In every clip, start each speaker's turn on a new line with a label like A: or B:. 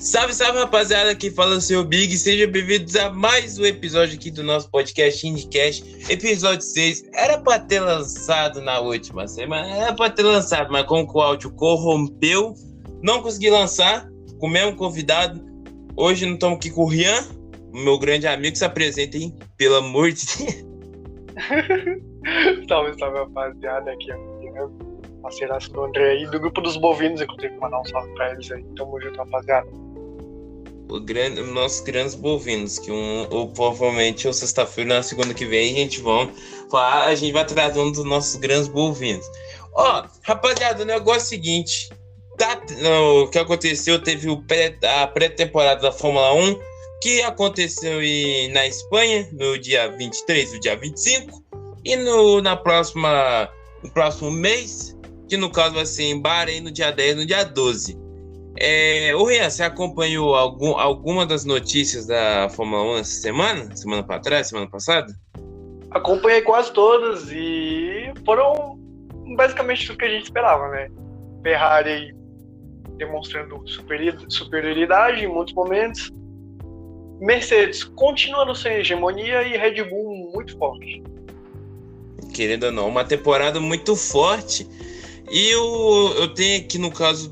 A: Salve, salve, rapaziada, aqui fala o seu Big, sejam bem-vindos a mais um episódio aqui do nosso podcast IndieCast, episódio 6, era pra ter lançado na última semana, mas como o áudio corrompeu, não consegui lançar, com o mesmo convidado, hoje não estamos aqui com o Rian, meu grande amigo, se apresentem, pelo amor de Deus.
B: Salve, rapaziada, aqui é o Rian, parceiraço do André aí, do grupo dos bovinos, eu tenho que mandar um salve pra eles aí, tamo junto, rapaziada.
A: Nossos grandes bovinos, que ou provavelmente ou sexta-feira, na segunda que vem, a gente vai tratando dos nossos grandes bovinos. Rapaziada, o negócio é o seguinte, o que aconteceu, teve a pré-temporada da Fórmula 1, que aconteceu na Espanha, no dia 23 e dia 25, e no próximo mês, que no caso vai ser em Bahrein, no dia 10 e no dia 12. Rian, você acompanhou alguma das notícias da Fórmula 1 essa semana? Semana passada?
B: Acompanhei quase todas e foram basicamente tudo que a gente esperava, né? Ferrari demonstrando superioridade em muitos momentos, Mercedes continuando sem hegemonia e Red Bull muito forte.
A: Querendo ou não, uma temporada muito forte. E eu tenho aqui no caso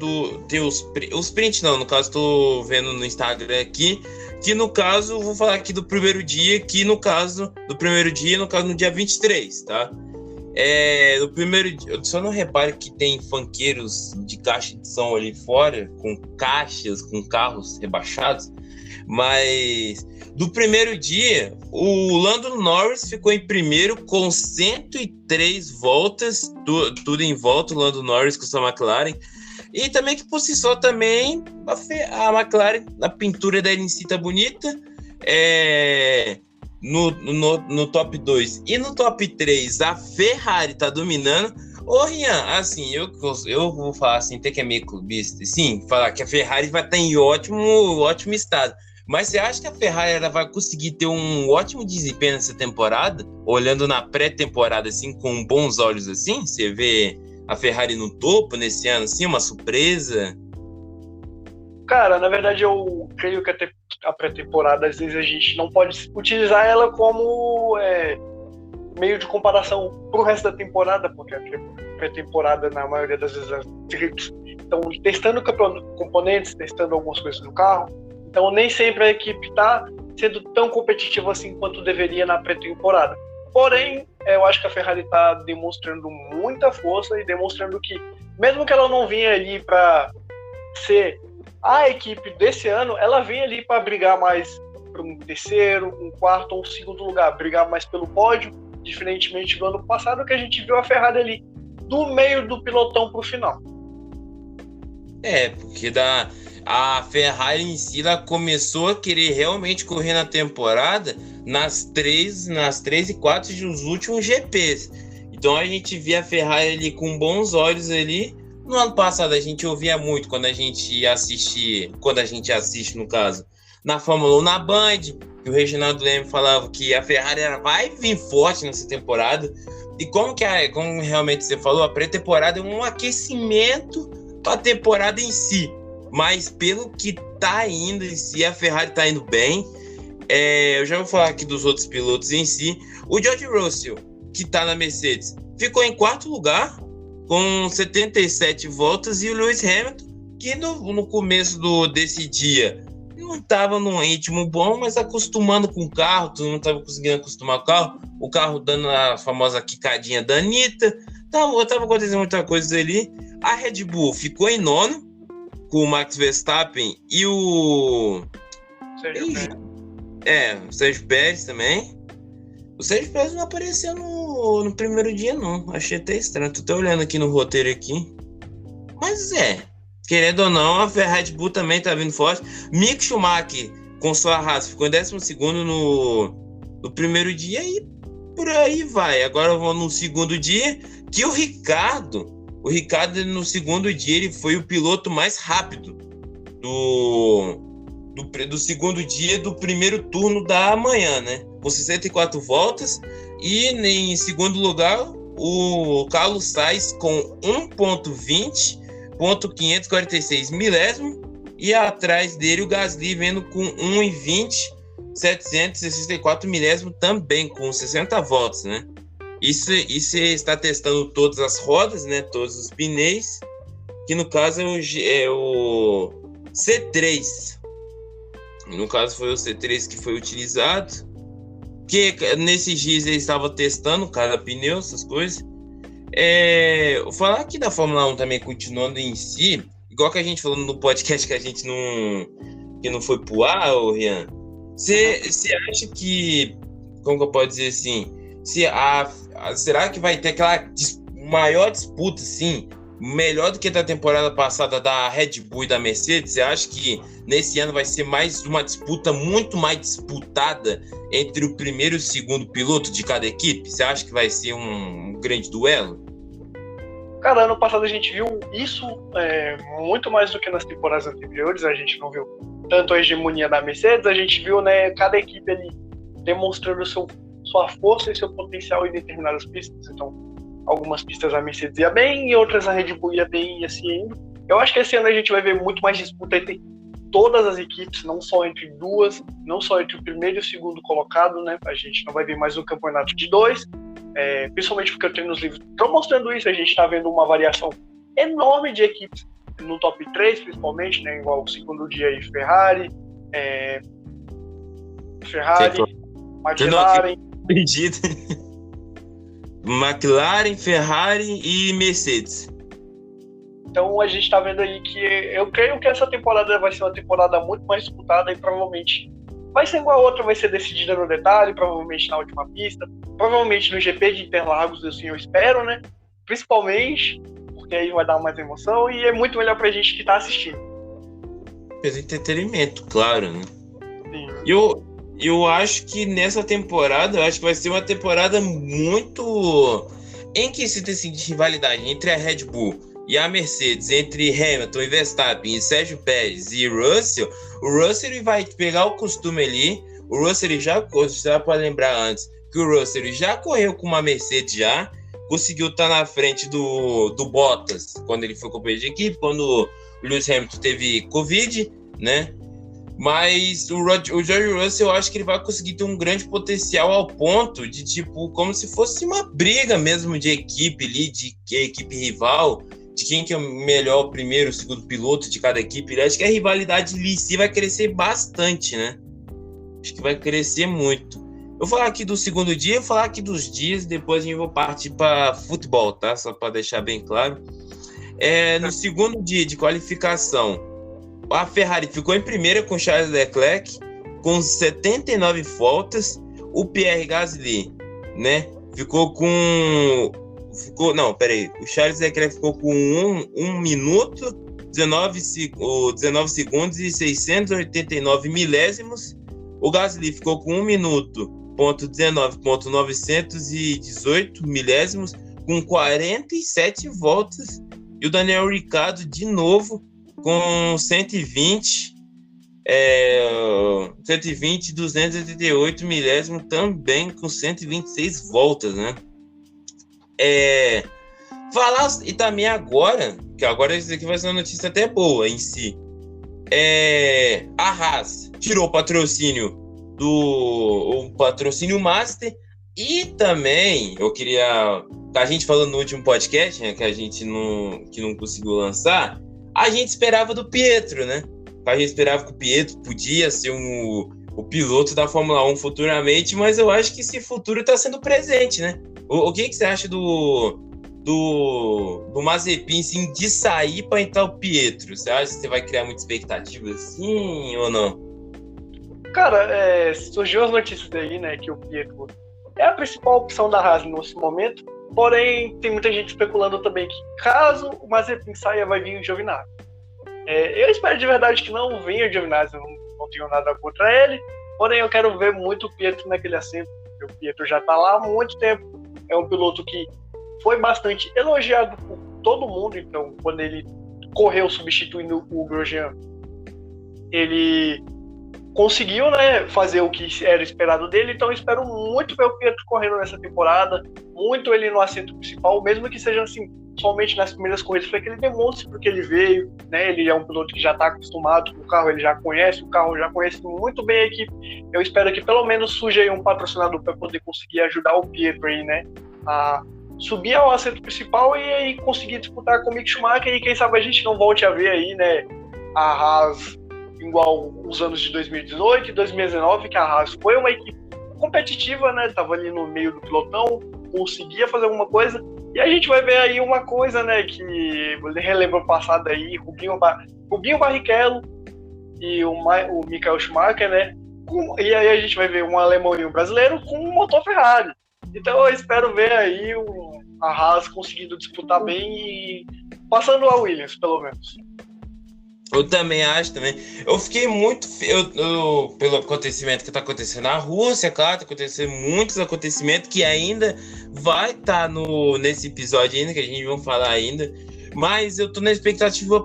A: tem os prints, não, no caso tô vendo no Instagram aqui, que no caso, vou falar aqui do primeiro dia, no dia 23, tá? No primeiro dia, eu só não reparo que tem funkeiros de caixa de som ali fora, com caixas, com carros rebaixados, mas do primeiro dia, o Lando Norris ficou em primeiro com 103 voltas, tudo em volta, o Lando Norris com sua McLaren. E também que por si só também a McLaren, a pintura dela em si tá bonita. No top 2 e no top 3 a Ferrari tá dominando. Rian, assim, eu vou falar assim, até que é meio clubista, sim, falar que a Ferrari vai estar em ótimo estado. Mas você acha que a Ferrari ela vai conseguir ter um ótimo desempenho nessa temporada? Olhando na pré-temporada, assim, com bons olhos, assim? Você vê a Ferrari no topo nesse ano, assim, uma surpresa?
B: Cara, na verdade, eu creio que a pré-temporada, às vezes, a gente não pode utilizar ela como meio de comparação pro resto da temporada, porque a pré-temporada, na maioria das vezes, as equipes estão testando componentes, testando algumas coisas no carro. Então, nem sempre a equipe está sendo tão competitiva assim quanto deveria na pré-temporada. Porém, eu acho que a Ferrari está demonstrando muita força e demonstrando que, mesmo que ela não vinha ali para ser a equipe desse ano, ela vem ali para brigar mais por um terceiro, um quarto ou um segundo lugar, brigar mais pelo pódio, diferentemente do ano passado, que a gente viu a Ferrari ali do meio do pilotão para o final.
A: Porque a Ferrari em si ela começou a querer realmente correr na temporada nas 3 e 4 dos últimos GPs. Então a gente via a Ferrari ali com bons olhos ali. No ano passado a gente ouvia muito quando a gente assiste no caso, na Fórmula 1 na Band, que o Reginaldo Leme falava que a Ferrari vai vir forte nessa temporada. E como realmente você falou, a pré-temporada é um aquecimento para a temporada em si. Mas pelo que tá indo em si, a Ferrari tá indo bem. Eu já vou falar aqui dos outros pilotos em si. O George Russell, que tá na Mercedes, ficou em quarto lugar, com 77 voltas. E o Lewis Hamilton, que no começo desse dia não estava num ritmo bom, mas acostumando com o carro, todo mundo estava conseguindo acostumar com o carro dando a famosa quicadinha da Anitta. Tava acontecendo muita coisa ali. A Red Bull ficou em nono, com o Max Verstappen e o Sérgio Pérez também. O Sérgio Pérez não apareceu no primeiro dia, não. Achei até estranho. Tô até olhando aqui no roteiro aqui. Mas querendo ou não, a Red Bull também tá vindo forte. Mick Schumacher, com sua Haas, ficou em 12º no primeiro dia e por aí vai. Agora vamos no segundo dia, que o Ricardo, no segundo dia, ele foi o piloto mais rápido do segundo dia do primeiro turno da manhã, né? Com 64 voltas. E em segundo lugar, o Carlos Sainz com 1.20.546 milésimo. e atrás dele o Gasly vendo com 1,20, 764 milésimo também, com 60 voltas, né? Isso está testando todas as rodas, né? Todos os pneus, que no caso é o C3. No caso foi o C3 que foi utilizado, que nesses dias ele estava testando cada pneu, essas coisas. Vou falar aqui da Fórmula 1 também, continuando em si, igual que a gente falou no podcast que a gente não foi pro ar, ô Rian. Você acha que, como que eu posso dizer assim, será que vai ter aquela maior disputa, assim, melhor do que da temporada passada da Red Bull e da Mercedes? Você acha que nesse ano vai ser mais uma disputa muito mais disputada entre o primeiro e o segundo piloto de cada equipe? Você acha que vai ser um grande duelo?
B: Cara, ano passado a gente viu isso muito mais do que nas temporadas anteriores. A gente não viu tanto a hegemonia da Mercedes, a gente viu, né, cada equipe ali demonstrando sua força e seu potencial em determinadas pistas. Então, algumas pistas a Mercedes ia bem e outras a Red Bull ia bem e assim indo. Eu acho que esse ano a gente vai ver muito mais disputa entre todas as equipes, não só entre duas, não só entre o primeiro e o segundo colocado, né? A gente não vai ver mais um campeonato de dois, principalmente porque eu tenho nos livros estão mostrando isso. A gente está vendo uma variação enorme de equipes no top 3, principalmente, né? Igual o segundo dia aí, Ferrari, McLaren.
A: McLaren, Ferrari e Mercedes.
B: Então a gente está vendo aí que eu creio que essa temporada vai ser uma temporada muito mais disputada e provavelmente vai ser igual a outra, vai ser decidida no detalhe, provavelmente na última pista, provavelmente no GP de Interlagos, assim, eu espero, né? Principalmente, porque aí vai dar mais emoção e é muito melhor pra gente que tá assistindo.
A: Pelo entretenimento, claro, né?
B: Sim.
A: Eu acho que nessa temporada, eu acho que vai ser uma temporada muito em que se decide rivalidade entre a Red Bull e a Mercedes, entre Hamilton e Verstappen, e Sérgio Pérez e Russell. O Russell ele vai pegar o costume ali. O Russell já pode lembrar antes que o Russell já correu com uma Mercedes, já conseguiu estar na frente do Bottas quando ele foi companheiro de equipe, quando o Lewis Hamilton teve Covid, né? Mas o George Russell, eu acho que ele vai conseguir ter um grande potencial ao ponto de, tipo, como se fosse uma briga mesmo de equipe ali, de equipe rival, de quem que é o melhor, o primeiro, o segundo piloto de cada equipe. Eu acho que a rivalidade ali em si vai crescer bastante, né? Acho que vai crescer muito. Eu vou falar aqui do segundo dia, eu vou falar aqui dos dias, depois a gente vai partir para futebol, tá? Só para deixar bem claro. No segundo dia de qualificação, a Ferrari ficou em primeira com Charles Leclerc, com 79 voltas. O Pierre Gasly, né? O Charles Leclerc ficou com 1 minuto, 19 segundos e 689 milésimos. O Gasly ficou com 1 minuto, 19,918 milésimos, com 47 voltas. E o Daniel Ricciardo, de novo, com 120, 288 milésimos, também com 126 voltas, né? Falar, e também agora, que agora isso aqui vai ser uma notícia até boa em si, a Haas tirou o patrocínio Master, e também eu queria, a gente falando no último podcast, né, que a gente não conseguiu lançar, a gente esperava do Pietro, né? A gente esperava que o Pietro podia ser o piloto da Fórmula 1 futuramente, mas eu acho que esse futuro está sendo presente, né? O que você acha do Mazepin, assim, de sair para entrar o Pietro? Você acha que você vai criar muita expectativa assim ou não?
B: Cara, surgiu as notícias daí, né, que o Pietro é a principal opção da Haas nesse momento, porém tem muita gente especulando também que caso o Mazepin saia, vai vir o Giovinazzi. Eu espero de verdade que não venha o Giovinazzi, eu não tenho nada contra ele, porém eu quero ver muito o Pietro naquele assento, porque o Pietro já está lá há muito tempo, é um piloto que foi bastante elogiado por todo mundo. Então quando ele correu substituindo o Grosjean, ele conseguiu, né, fazer o que era esperado dele. Então eu espero muito ver o Pietro correndo nessa temporada, muito ele no assento principal, mesmo que seja assim, somente nas primeiras corridas, para que ele demonstre porque ele veio, né? Ele é um piloto que já está acostumado com o carro, ele já conhece o carro, já conhece muito bem a equipe. Eu espero que pelo menos surja aí um patrocinador para poder conseguir ajudar o Pietro aí, né? A subir ao assento principal e aí conseguir disputar com o Mick Schumacher, e quem sabe a gente não volte a ver aí, né, a Haas igual os anos de 2018 e 2019, que a Haas foi uma equipe competitiva, né, tava ali no meio do pelotão, conseguia fazer alguma coisa, e a gente vai ver aí uma coisa, né, que relembra o passado aí, Rubinho Barrichello e o Michael Schumacher, né, e aí a gente vai ver um alemão e um brasileiro com um motor Ferrari. Então eu espero ver aí a Haas conseguindo disputar bem e passando a Williams, pelo menos.
A: Eu também acho também. Eu fiquei muito pelo acontecimento que está acontecendo na Rússia, claro, está acontecendo muitos acontecimentos que ainda vai estar nesse episódio ainda, que a gente vai falar ainda. Mas eu tô na expectativa,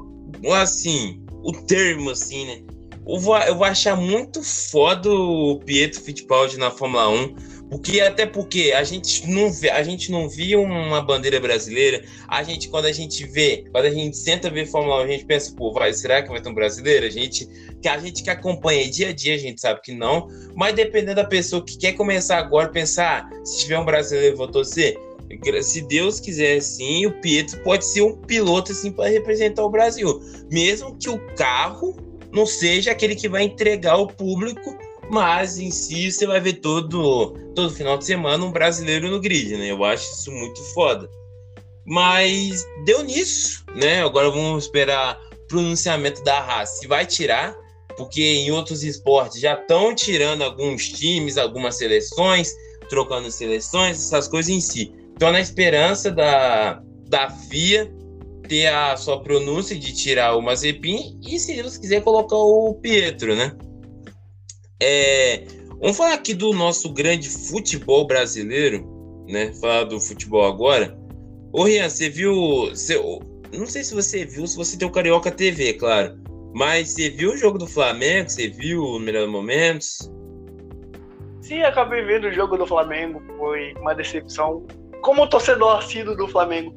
A: assim, o termo, assim, né? Eu vou achar muito foda o Pietro Fittipaldi na Fórmula 1. Até porque a gente não via uma bandeira brasileira. Quando a gente senta ver Fórmula 1, a gente pensa, pô, será que vai ter um brasileiro? A gente que acompanha dia a dia, a gente sabe que não. Mas dependendo da pessoa que quer começar agora, pensar, se tiver um brasileiro, eu vou torcer. Se Deus quiser, sim, o Pietro pode ser um piloto assim para representar o Brasil. Mesmo que o carro não seja aquele que vai entregar ao público, mas em si você vai ver todo final de semana um brasileiro no grid, né? Eu acho isso muito foda. Mas deu nisso, né? Agora vamos esperar o pronunciamento da Haas. Se vai tirar, porque em outros esportes já estão tirando alguns times, algumas seleções, trocando seleções, essas coisas em si. Então, na esperança da FIA ter a sua pronúncia de tirar o Mazepin e, se Deus quiser, colocar o Pietro, né? Vamos falar aqui do nosso grande futebol brasileiro, né? Falar do futebol agora. Ô, Rian, você viu... não sei se você viu, se você tem o Carioca TV, claro. Mas você viu o jogo do Flamengo? Você viu os melhores momentos?
B: Sim, acabei vendo o jogo do Flamengo. Foi uma decepção. Como torcedor assíduo do Flamengo,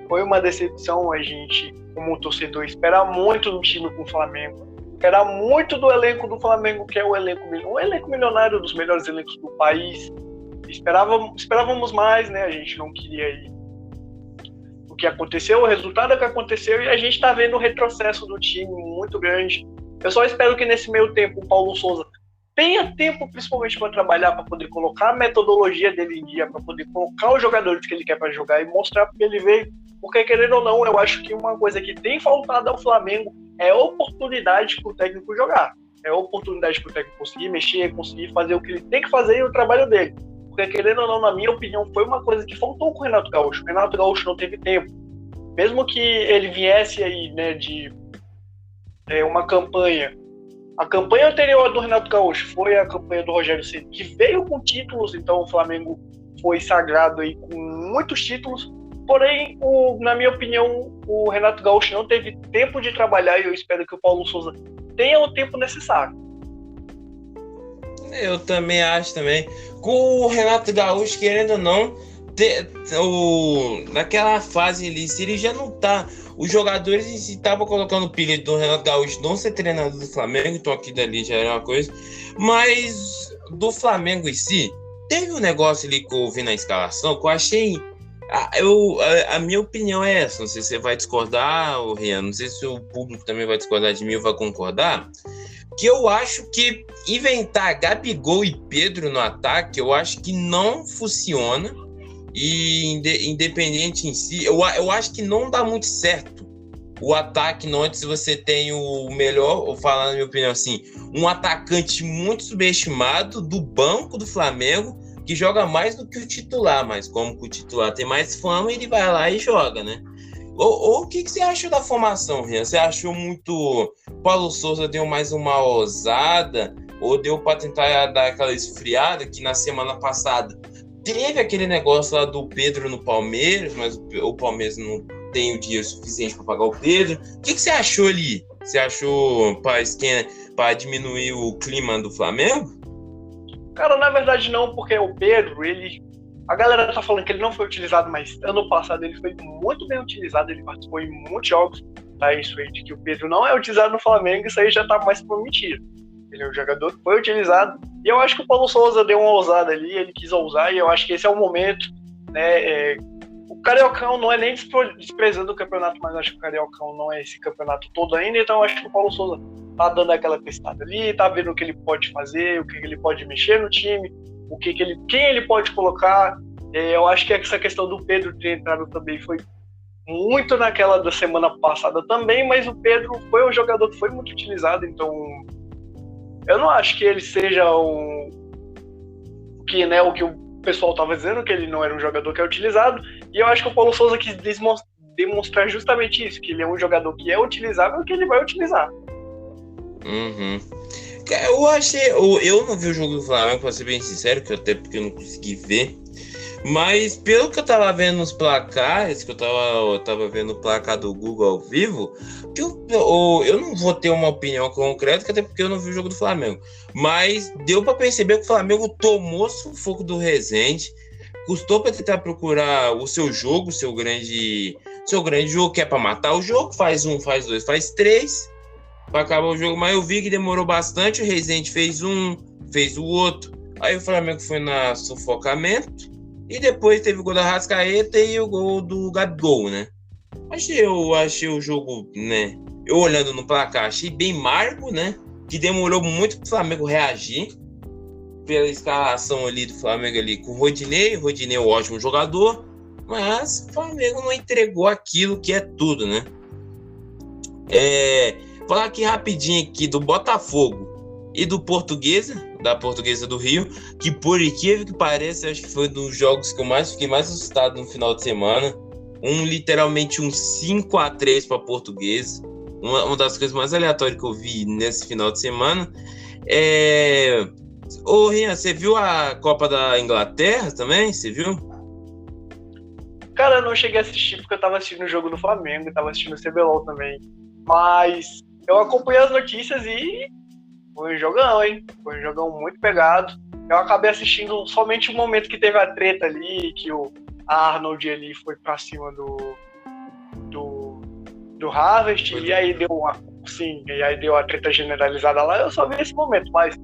B: foi uma decepção. A gente, como torcedor, espera muito do time com o Flamengo. Espera muito do elenco do Flamengo, que é o elenco milionário, dos melhores elencos do país. Esperávamos mais, né? A gente não queria ir. O que aconteceu, o resultado é que aconteceu, e a gente está vendo o retrocesso do time muito grande. Eu só espero que nesse meio tempo o Paulo Souza tenha tempo, principalmente para trabalhar, para poder colocar a metodologia dele em dia, para poder colocar os jogadores que ele quer para jogar e mostrar porque ele veio. Porque, querendo ou não, eu acho que uma coisa que tem faltado ao Flamengo é oportunidade para o técnico jogar. É oportunidade para o técnico conseguir mexer, conseguir fazer o que ele tem que fazer e o trabalho dele. Porque, querendo ou não, na minha opinião, foi uma coisa que faltou com o Renato Gaúcho. O Renato Gaúcho não teve tempo. Mesmo que ele viesse aí, né, de uma campanha. A campanha anterior do Renato Gaúcho foi a campanha do Rogério Ceni, que veio com títulos, então o Flamengo foi sagrado aí com muitos títulos. Porém, na minha opinião, o Renato Gaúcho não teve tempo de trabalhar, e eu espero que o Paulo Souza tenha o tempo necessário.
A: Eu também acho também. Com o Renato Gaúcho, querendo ou não, naquela fase ali, se ele já não tá... Os jogadores em si estavam colocando o pilha do Renato Gaúcho não ser treinador do Flamengo, então aqui dali já era uma coisa. Mas do Flamengo em si, teve um negócio ali que eu vi na escalação que eu achei... A minha opinião é essa, não sei se você vai discordar, Rian, não sei se o público também vai discordar de mim ou vai concordar, que eu acho que inventar Gabigol e Pedro no ataque, eu acho que não funciona, e independente em si, eu acho que não dá muito certo o ataque, não, antes você tem o melhor, vou falar na minha opinião assim, um atacante muito subestimado do banco do Flamengo, que joga mais do que o titular, mas como o titular tem mais fama, ele vai lá e joga, né? O que você achou da formação, Rian? Você achou muito... Paulo Souza deu mais uma ousada, ou deu para tentar dar aquela esfriada, que na semana passada teve aquele negócio lá do Pedro no Palmeiras, mas o Palmeiras não tem o dinheiro suficiente para pagar o Pedro. O que você achou ali? Você achou para diminuir o clima do Flamengo?
B: Cara, na verdade não, porque o Pedro, ele A galera tá falando que ele não foi utilizado, mas ano passado ele foi muito bem utilizado, ele participou em muitos jogos, tá? Isso aí de que o Pedro não é utilizado no Flamengo, isso aí já tá mais pra mentira. Ele é um jogador que foi utilizado, e eu acho que o Paulo Souza deu uma ousada ali, ele quis ousar, e eu acho que esse é o momento, né? O Cariocão não é nem desprezando o campeonato, mas acho que o Cariocão não é esse campeonato todo ainda, então eu acho que o Paulo Souza tá dando aquela testada ali, tá vendo o que ele pode fazer, o que ele pode mexer no time, quem ele pode colocar. Eu acho que essa questão do Pedro ter entrado também foi muito naquela da semana passada também, mas o Pedro foi um jogador que foi muito utilizado, então eu não acho que ele seja o que o pessoal estava dizendo, que ele não era um jogador que é utilizado, e eu acho que o Paulo Souza quis demonstrar justamente isso, que ele é um jogador que é utilizável e que ele vai utilizar.
A: Uhum. Eu não vi o jogo do Flamengo, pra ser bem sincero, até porque eu não consegui ver. Mas pelo que eu tava vendo nos placares, que eu tava vendo o placar do Google ao vivo, que eu não vou ter uma opinião concreta, até porque eu não vi o jogo do Flamengo. Mas deu pra perceber que o Flamengo tomou sufoco do Rezende, custou pra tentar procurar o seu jogo, seu grande jogo, que é pra matar o jogo, faz 1, faz 2, faz 3. Pra acabar o jogo, mas eu vi que demorou bastante. O Rezende fez um, fez o outro. Aí o Flamengo foi na sufocamento. E depois teve o gol da Arrascaeta e o gol do Gabigol, né? Eu achei o jogo, né? Eu olhando no placar, achei bem marco, né? Que demorou muito pro Flamengo reagir. Pela escalação ali do Flamengo ali com o Rodinei. O Rodinei é um ótimo jogador. Mas o Flamengo não entregou aquilo que é tudo, né? Falar aqui rapidinho aqui do Botafogo e do Portuguesa, da Portuguesa do Rio, que por incrível que pareça, acho que foi um dos jogos que eu fiquei mais assustado no final de semana. Literalmente um 5-3 para Portuguesa. Uma das coisas mais aleatórias que eu vi nesse final de semana. Ô, Rian, você viu a Copa da Inglaterra também? Você viu?
B: Cara, eu não cheguei a assistir porque eu tava assistindo o jogo do Flamengo, eu tava assistindo o CBLOL também. Mas eu acompanhei as notícias e foi um jogão, hein? Foi um jogão muito pegado. Eu acabei assistindo somente o momento que teve a treta ali, que o Arnold ali foi pra cima do Harvest, e aí deu a treta generalizada lá. Eu só vi esse momento, mas,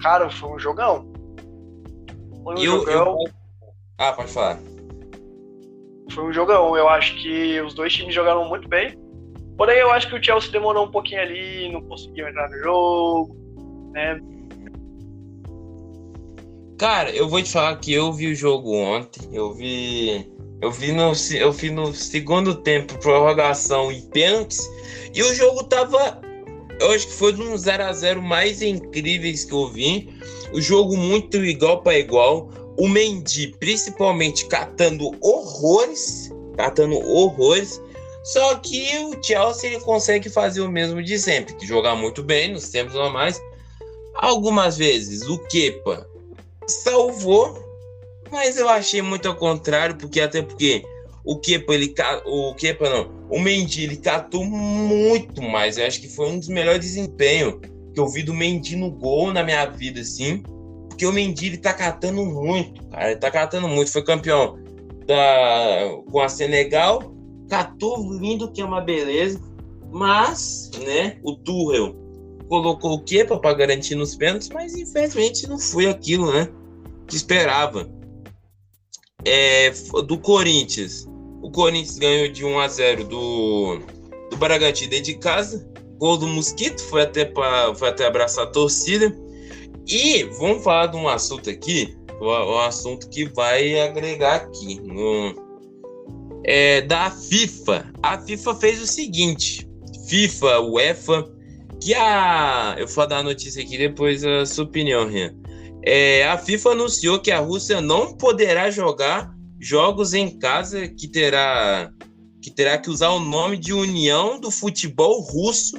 B: cara, foi um jogão.
A: Pode falar.
B: Foi um jogão. Eu acho que os dois times jogaram muito bem. Porém, eu acho que o Chelsea demorou um pouquinho ali, não conseguiu entrar no jogo, né?
A: Cara, eu vou te falar que eu vi o jogo ontem. Eu vi no segundo tempo, prorrogação e pênaltis. E o jogo tava... Eu acho que foi um 0-0 mais incríveis que eu vi. O jogo muito igual para igual. O Mendy, principalmente, catando horrores. Só que o Chelsea ele consegue fazer o mesmo de sempre, que jogar muito bem nos tempos normais. Algumas vezes o Kepa salvou, mas eu achei muito ao contrário, porque o Mendy ele catou muito mais. Eu acho que foi um dos melhores desempenhos que eu vi do Mendy no gol na minha vida, assim. Porque o Mendy ele tá catando muito, cara. Ele tá catando muito. Foi campeão com a Senegal. Catou lindo, que é uma beleza. Mas, né, o Tuchel colocou o Kepa para garantir nos pênaltis, mas infelizmente não foi aquilo, né, que esperava. Do Corinthians. O Corinthians ganhou de 1-0 do Bragantino dentro de casa. Gol do Mosquito, foi até abraçar a torcida. E vamos falar de um assunto aqui, um assunto que vai agregar aqui, da FIFA. A FIFA fez o seguinte, FIFA, UEFA, eu vou dar a notícia aqui depois a sua opinião, Rian. A FIFA anunciou que a Rússia não poderá jogar jogos em casa, que terá que usar o nome de União do Futebol Russo.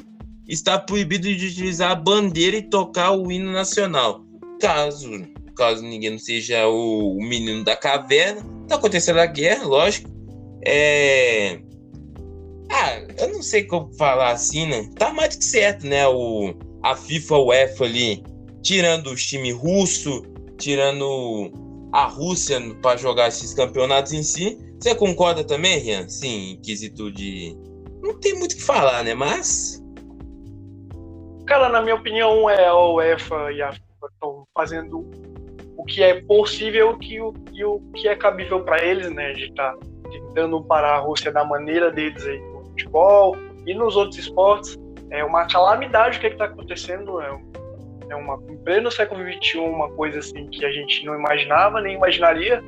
A: Está proibido de utilizar a bandeira e tocar o hino nacional. Caso ninguém não seja o menino da caverna, tá acontecendo a guerra, lógico. Eu não sei como falar assim, né? Tá mais do que certo, né? A FIFA, o UEFA ali, tirando os times russos, tirando a Rússia para jogar esses campeonatos em si. Você concorda também, Rian? Sim, em quesito de... Não tem muito o que falar, né? Mas...
B: Cara, na minha opinião, a UEFA e a FIFA estão fazendo o que é possível e o que é cabível para eles, né? De estar tentando parar a Rússia da maneira deles aí no futebol e nos outros esportes. É uma calamidade o que está acontecendo. Em pleno século XXI, uma coisa assim que a gente não imaginava, nem imaginaria.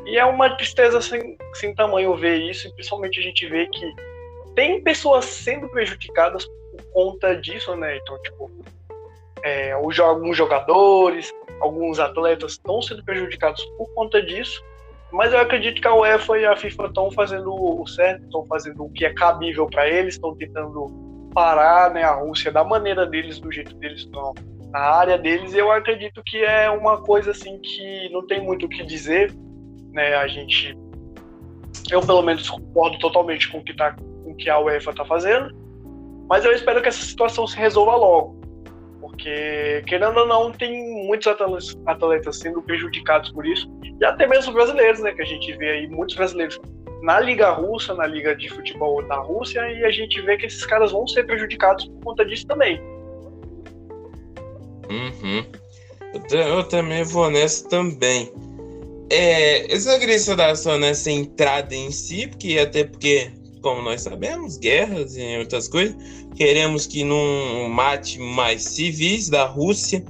B: E é uma tristeza sem tamanho ver isso, e principalmente a gente vê que tem pessoas sendo prejudicadas por conta disso, né? Então, tipo, alguns jogadores, alguns atletas estão sendo prejudicados por conta disso, mas eu acredito que a UEFA e a FIFA estão fazendo o certo, estão fazendo o que é cabível para eles, estão tentando parar, né, a Rússia da maneira deles, do jeito deles, na área deles, e eu acredito que é uma coisa assim que não tem muito o que dizer, né? Eu pelo menos concordo totalmente com o que a UEFA está fazendo, mas eu espero que essa situação se resolva logo, porque querendo ou não tem muitos atletas sendo prejudicados por isso, e até mesmo brasileiros, né, que a gente vê aí muitos brasileiros na Liga Russa, na Liga de Futebol da Rússia, e a gente vê que esses caras vão ser prejudicados por conta disso também.
A: Eu também vou nessa também. Eu só queria estudar só nessa entrada em si, porque, como nós sabemos, guerras e outras coisas, queremos que não mate mais civis da Rússia.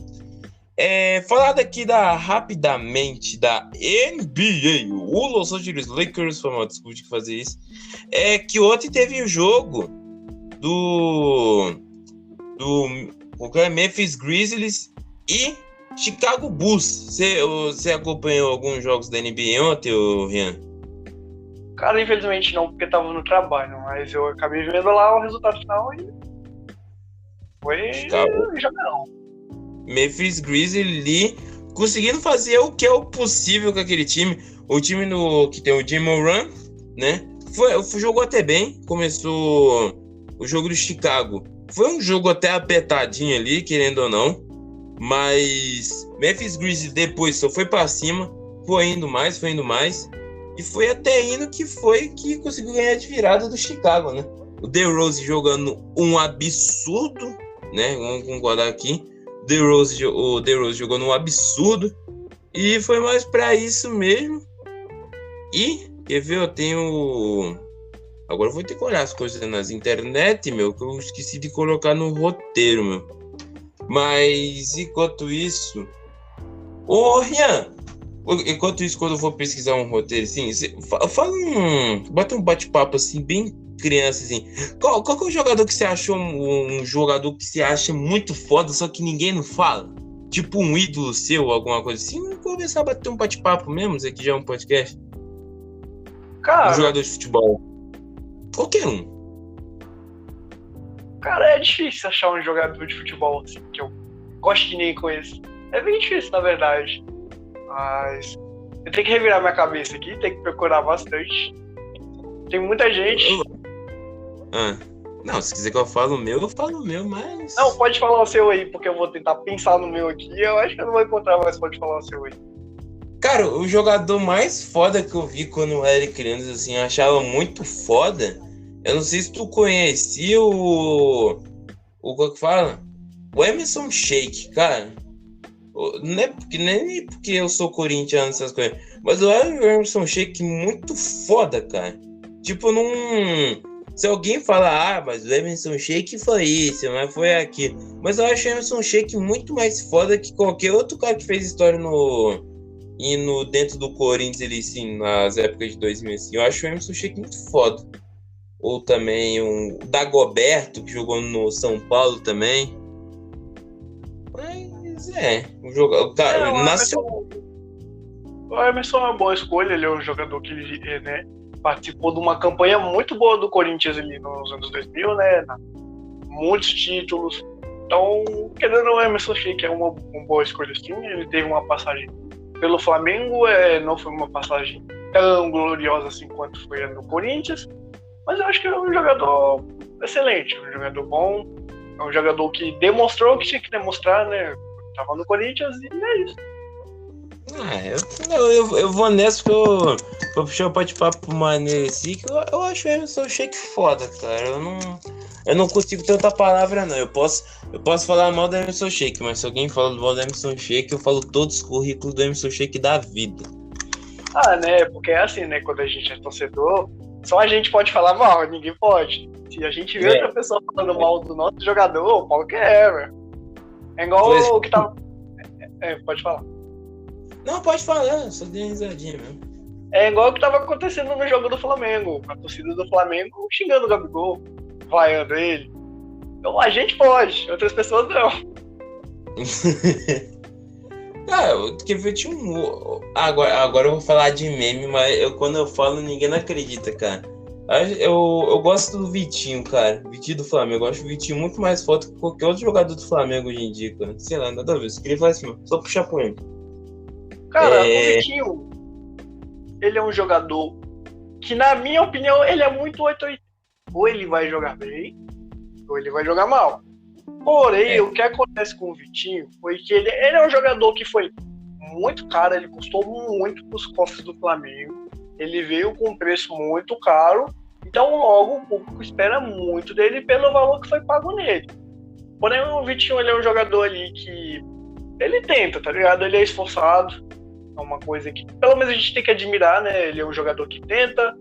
A: Falar daqui rapidamente da NBA, o Los Angeles Lakers, foi mal, desculpe fazer isso, que ontem teve o jogo do Memphis Grizzlies e Chicago Bulls. Você acompanhou alguns jogos da NBA ontem, Rian?
B: Cara, infelizmente não, porque tava no trabalho, mas eu acabei vendo lá o resultado final e foi jogão.
A: Memphis Grizzlies conseguindo fazer o que é o possível com aquele time. O time que tem o Jim Moran, né? Jogou até bem. Começou o jogo do Chicago. Foi um jogo até apertadinho ali, querendo ou não. Mas Memphis Grizzlies depois só foi pra cima. Foi indo mais. E foi até indo que conseguiu ganhar de virada do Chicago, né? O DeRozan jogando um absurdo, né? Vamos concordar aqui. O DeRozan jogou num absurdo. E foi mais pra isso mesmo. E, quer ver, eu tenho... Agora eu vou ter que olhar as coisas nas internet, meu, que eu esqueci de colocar no roteiro, meu. Mas, enquanto isso... Ô, Rian! Enquanto isso, quando eu for pesquisar um roteiro, assim, bota um bate-papo, assim, bem criança, assim. Qual que é o jogador que você achou um jogador que você acha muito foda, só que ninguém não fala? Tipo um ídolo seu, alguma coisa assim? Vamos começar a bater um bate-papo mesmo, isso aqui já é um podcast.
B: Cara...
A: Um jogador de futebol. Qualquer um.
B: Cara, é difícil achar um jogador de futebol assim, que eu gosto que nem conheço. É bem difícil, na verdade. Mas eu tenho que revirar minha cabeça aqui, tenho que procurar bastante. Tem muita gente.
A: Não, se quiser que eu fale o meu, mas...
B: Não, pode falar o seu aí, porque eu vou tentar pensar no meu aqui. Eu acho que eu não vou encontrar, mas pode falar o seu aí.
A: Cara, o jogador mais foda que eu vi quando eu era criança, assim, eu achava muito foda. Eu não sei se tu conhecia como que fala? O Emerson Sheik, cara. Não é nem porque eu sou corintiano, essas coisas. Mas o Emerson Sheik muito foda, cara. Tipo, não... Se alguém falar, mas o Emerson Sheik foi isso, mas foi aquilo. Mas eu acho o Emerson Sheik muito mais foda que qualquer outro cara que fez história dentro do Corinthians, ali, sim, nas épocas de 2000, assim. Eu acho o Emerson Sheik muito foda. Ou também o Dagoberto, que jogou no São Paulo também. Mas o jogador...
B: O Emerson é uma boa escolha, ele é um jogador que né, participou de uma campanha muito boa do Corinthians ali nos anos 2000, né? Muitos títulos. Então, querendo ou não, o Emerson Sheik é uma boa escolha, sim. Ele teve uma passagem pelo Flamengo, não foi uma passagem tão gloriosa assim quanto foi a no Corinthians, mas eu acho que é um jogador excelente, um jogador bom, é um jogador que demonstrou o que tinha que demonstrar, né? Tava no Corinthians e é isso.
A: Eu vou nessa que eu vou puxar o bate-papo maneiro assim, que eu acho o Emerson Sheik foda, cara. Eu não consigo ter outra palavra, não. Eu posso falar mal do Emerson Sheik, mas se alguém fala mal do Emerson Sheik, eu falo todos os currículos do Emerson Sheik da vida.
B: Né? Porque é assim, né? Quando a gente é torcedor, só a gente pode falar mal, ninguém pode. Se a gente vê outra pessoa falando mal do nosso jogador, o Paulo quer, é igual o que tava. Pode falar.
A: Não, pode falar, só dei uma risadinha mesmo.
B: É igual o que tava acontecendo no jogo do Flamengo. A torcida do Flamengo xingando o Gabigol, vaiando ele. Então a gente pode, outras pessoas não.
A: Quer ver, tinha um. Agora eu vou falar de meme, mas quando eu falo, ninguém não acredita, cara. Eu gosto do Vitinho, cara. Vitinho do Flamengo. Eu acho o Vitinho muito mais foda que qualquer outro jogador do Flamengo hoje em dia, cara. Sei lá, nada a ver. Se queria falar assim, só puxar pro ele.
B: Cara, o Vitinho, ele é um jogador que, na minha opinião, ele é muito 880. Ou ele vai jogar bem, ou ele vai jogar mal. Porém, o que acontece com o Vitinho foi que ele é um jogador que foi muito caro, ele custou muito pros cofres do Flamengo. Ele veio com um preço muito caro, então logo o público espera muito dele pelo valor que foi pago nele. Porém, o Vitinho, ele é um jogador ali que ele tenta, tá ligado? Ele é esforçado. É uma coisa que, pelo menos, a gente tem que admirar, né? Ele é um jogador que tenta.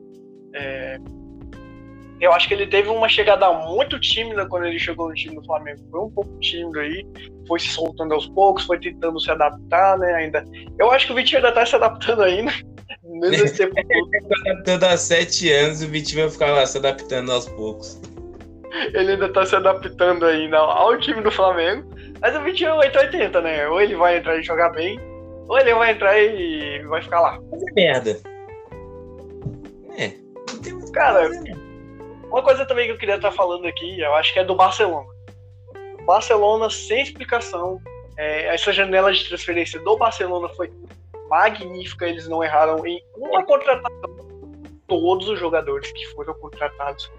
B: Eu acho que ele teve uma chegada muito tímida quando ele chegou no time do Flamengo. Foi um pouco tímido aí. Foi se soltando aos poucos, foi tentando se adaptar, né? Ainda. Eu acho que o Vitinho ainda tá se adaptando ainda. Mesmo esse tempo todo.
A: Ele tá se adaptando há 7 anos, o Vitinho vai ficar lá se adaptando aos poucos.
B: Ele ainda tá se adaptando ainda ao time do Flamengo. Mas o Vitinho é 880, né? Ou ele vai entrar e jogar bem, ou ele vai entrar e vai ficar lá.
A: Mas é merda.
B: Cara, uma coisa também que eu queria estar falando aqui, eu acho que é do Barcelona. Barcelona, sem explicação. Essa janela de transferência do Barcelona foi magnífica. Eles não erraram em uma contratação. Todos os jogadores que foram contratados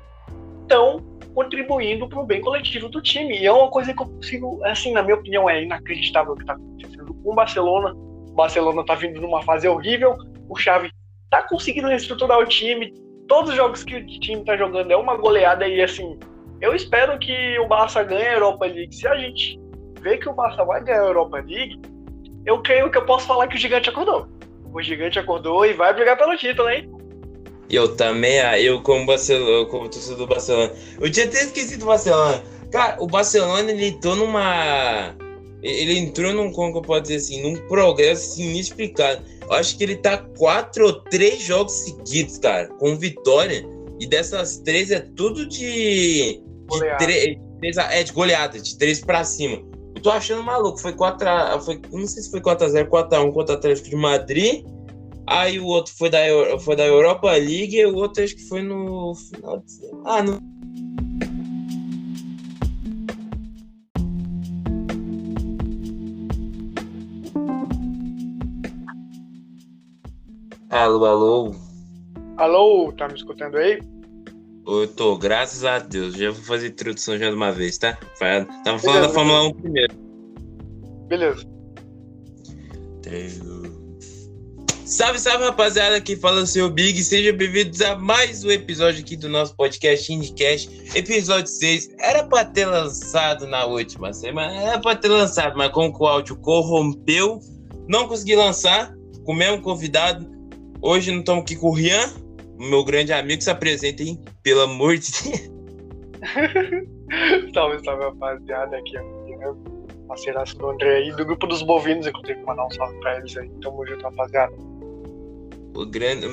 B: estão contribuindo para o bem coletivo do time. E é uma coisa que eu consigo, assim, na minha opinião, é inacreditável o que está acontecendo com o Barcelona. O Barcelona está vindo numa fase horrível. O Xavi está conseguindo reestruturar o time. Todos os jogos que o time está jogando é uma goleada. E, assim, eu espero que o Barça ganhe a Europa League. Se a gente vê que o Barça vai ganhar a Europa League, eu creio que eu posso falar que o gigante acordou. O gigante acordou e vai brigar pelo título, hein?
A: Eu também, como torcedor do Barcelona. Eu tinha até esquecido o Barcelona. Cara, o Barcelona, ele entrou num, como que eu posso dizer assim, num progresso assim, inexplicável. Eu acho que ele tá 4 ou 3 jogos seguidos, cara, com vitória. E dessas 3 é tudo de goleada, de 3 pra cima. Eu tô achando maluco. Não sei se foi 4x0, 4x1 contra o Atlético de Madrid. Aí o outro foi da Europa League e o outro acho que foi no final de semana. Alô?
B: Alô, tá me escutando aí?
A: Eu tô, graças a Deus. Já vou fazer a introdução já de uma vez, tá? Tava falando da Fórmula 1 primeiro.
B: Beleza.
A: Salve, rapaziada, aqui fala o seu Big, sejam bem-vindos a mais um episódio aqui do nosso podcast IndieCast, episódio 6, era pra ter lançado na última semana, mas como o áudio corrompeu, não consegui lançar, com o mesmo convidado, hoje não estamos aqui com o Rian, meu grande amigo, se apresenta, hein, pelo amor de Deus.
B: Salve, rapaziada, aqui é o Rian, parceiraço do André aí, do grupo dos bovinos, inclusive, mandar um salve pra eles aí, tamo junto, rapaziada.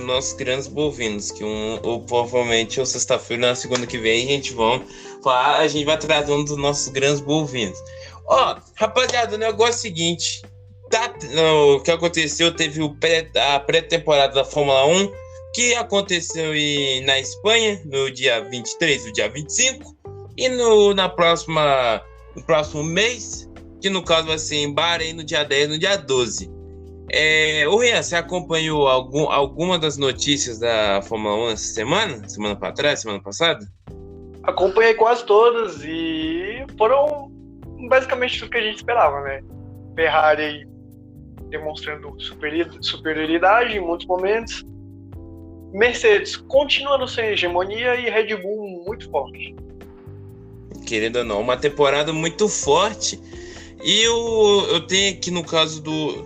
A: Nossos grandes bovinos, que ou provavelmente ou sexta-feira, na segunda que vem, a gente vai trazer um dos nossos grandes bovinos. Rapaziada, o negócio é o seguinte, o que aconteceu, teve a pré-temporada da Fórmula 1, que aconteceu na Espanha, no dia 23 e dia 25, e no próximo mês, que no caso vai ser em Bahrein, no dia 10 e no dia 12. Rian, você acompanhou alguma das notícias da Fórmula 1 essa semana? Semana pra trás, semana passada?
B: Acompanhei quase todas e foram basicamente tudo que a gente esperava, né? Ferrari demonstrando superioridade em muitos momentos. Mercedes continuando sem hegemonia e Red Bull muito forte.
A: Querendo ou não, uma temporada muito forte. E eu tenho aqui no caso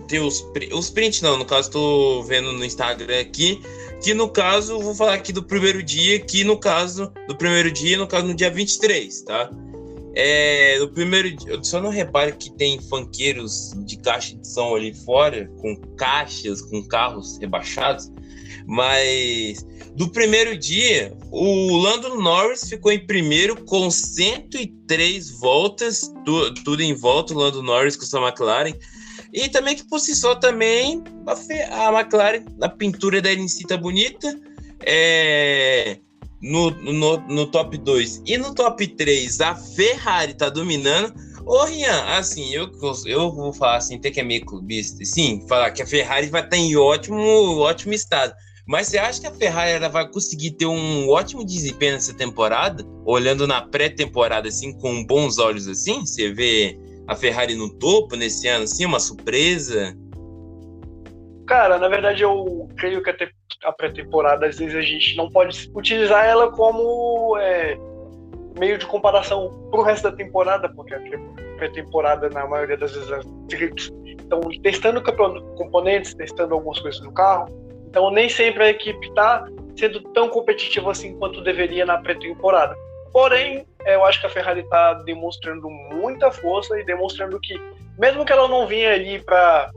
A: tem os prints, não, no caso tô vendo no Instagram aqui, que no caso, vou falar aqui do primeiro dia, no dia 23, tá? No primeiro dia, só não repare que tem funkeiros de caixa de som ali fora, com caixas, com carros rebaixados, mas do primeiro dia, o Lando Norris ficou em primeiro com 103 voltas, tudo em volta, o Lando Norris com sua McLaren. E também que por si só também a McLaren, a pintura dela em si tá bonita. No top 2 e no top 3 a Ferrari tá dominando. Ô Rian, assim, eu vou falar assim, até que é meio clubista, sim, falar que a Ferrari vai estar em ótimo estado. Mas você acha que a Ferrari ela vai conseguir ter um ótimo desempenho nessa temporada? Olhando na pré-temporada, assim, com bons olhos, assim? Você vê a Ferrari no topo nesse ano, assim, uma surpresa?
B: Cara, na verdade eu creio que a pré-temporada, às vezes a gente não pode utilizar ela como meio de comparação pro resto da temporada, porque a pré-temporada, na maioria das vezes, estão testando componentes, testando algumas coisas no carro. Então, nem sempre a equipe está sendo tão competitiva assim quanto deveria na pré-temporada. Porém, eu acho que a Ferrari está demonstrando muita força e demonstrando que, mesmo que ela não vinha ali para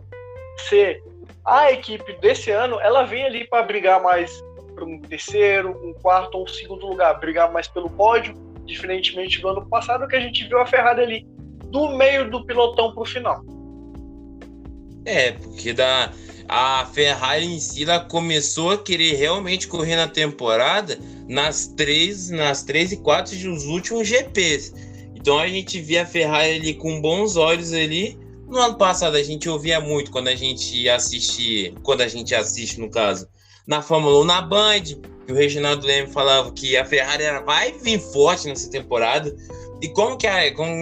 B: ser a equipe desse ano, ela vem ali para brigar mais para um terceiro, um quarto ou um segundo lugar, brigar mais pelo pódio, diferentemente do ano passado, que a gente viu a Ferrari ali do meio do pilotão para o final.
A: Porque a Ferrari em si ela começou a querer realmente correr na temporada nas 3 e 4 dos últimos GPs. Então a gente via a Ferrari ali com bons olhos ali. No ano passado a gente ouvia muito quando a gente assiste no caso, na Fórmula 1 na Band, que o Reginaldo Leme falava que a Ferrari vai vir forte nessa temporada. E como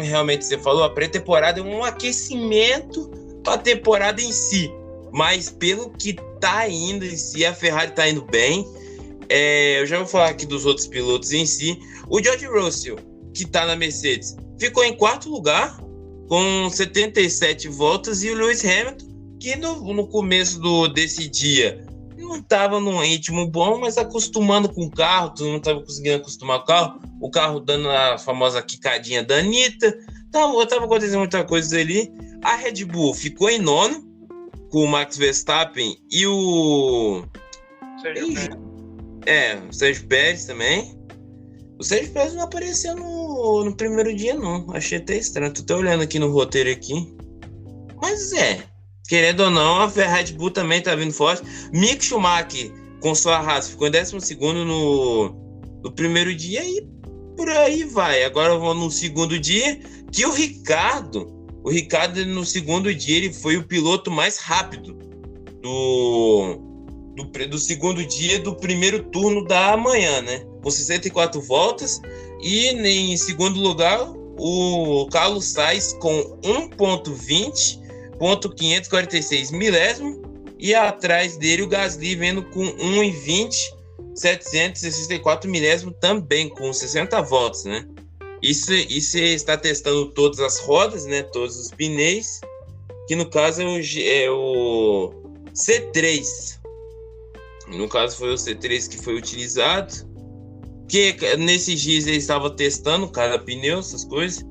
A: realmente você falou, a pré-temporada é um aquecimento para a temporada em si. Mas pelo que tá indo em si, a Ferrari tá indo bem. Eu já vou falar aqui dos outros pilotos em si. O George Russell, que tá na Mercedes, ficou em quarto lugar, com 77 voltas. E o Lewis Hamilton, que no começo desse dia não tava num ritmo bom, mas acostumando com o carro, todo mundo tava conseguindo acostumar com o carro dando a famosa quicadinha da Anitta. Tava acontecendo muita coisa ali. A Red Bull ficou em nono, com o Max Verstappen e o Sérgio Pérez também. O Sérgio Pérez não apareceu no primeiro dia, não. Achei até estranho. Tô até olhando aqui no roteiro aqui. Mas querendo ou não, a Red Bull também tá vindo forte. Mick Schumacher, com sua Haas, ficou em 12º no primeiro dia e por aí vai. Agora eu vou no segundo dia, que o Ricardo, no segundo dia, ele foi o piloto mais rápido do segundo dia do primeiro turno da manhã, né? Com 64 voltas. E em segundo lugar, o Carlos Sainz com 1.20.546 milésimo. E atrás dele o Gasly vendo com 1.20.764 milésimo também, com 60 voltas, né? Isso está testando todas as rodas, né? Todos os pneus, que no caso é o C3. No caso foi o C3 que foi utilizado, que nesses dias ele estava testando cada pneu, essas coisas.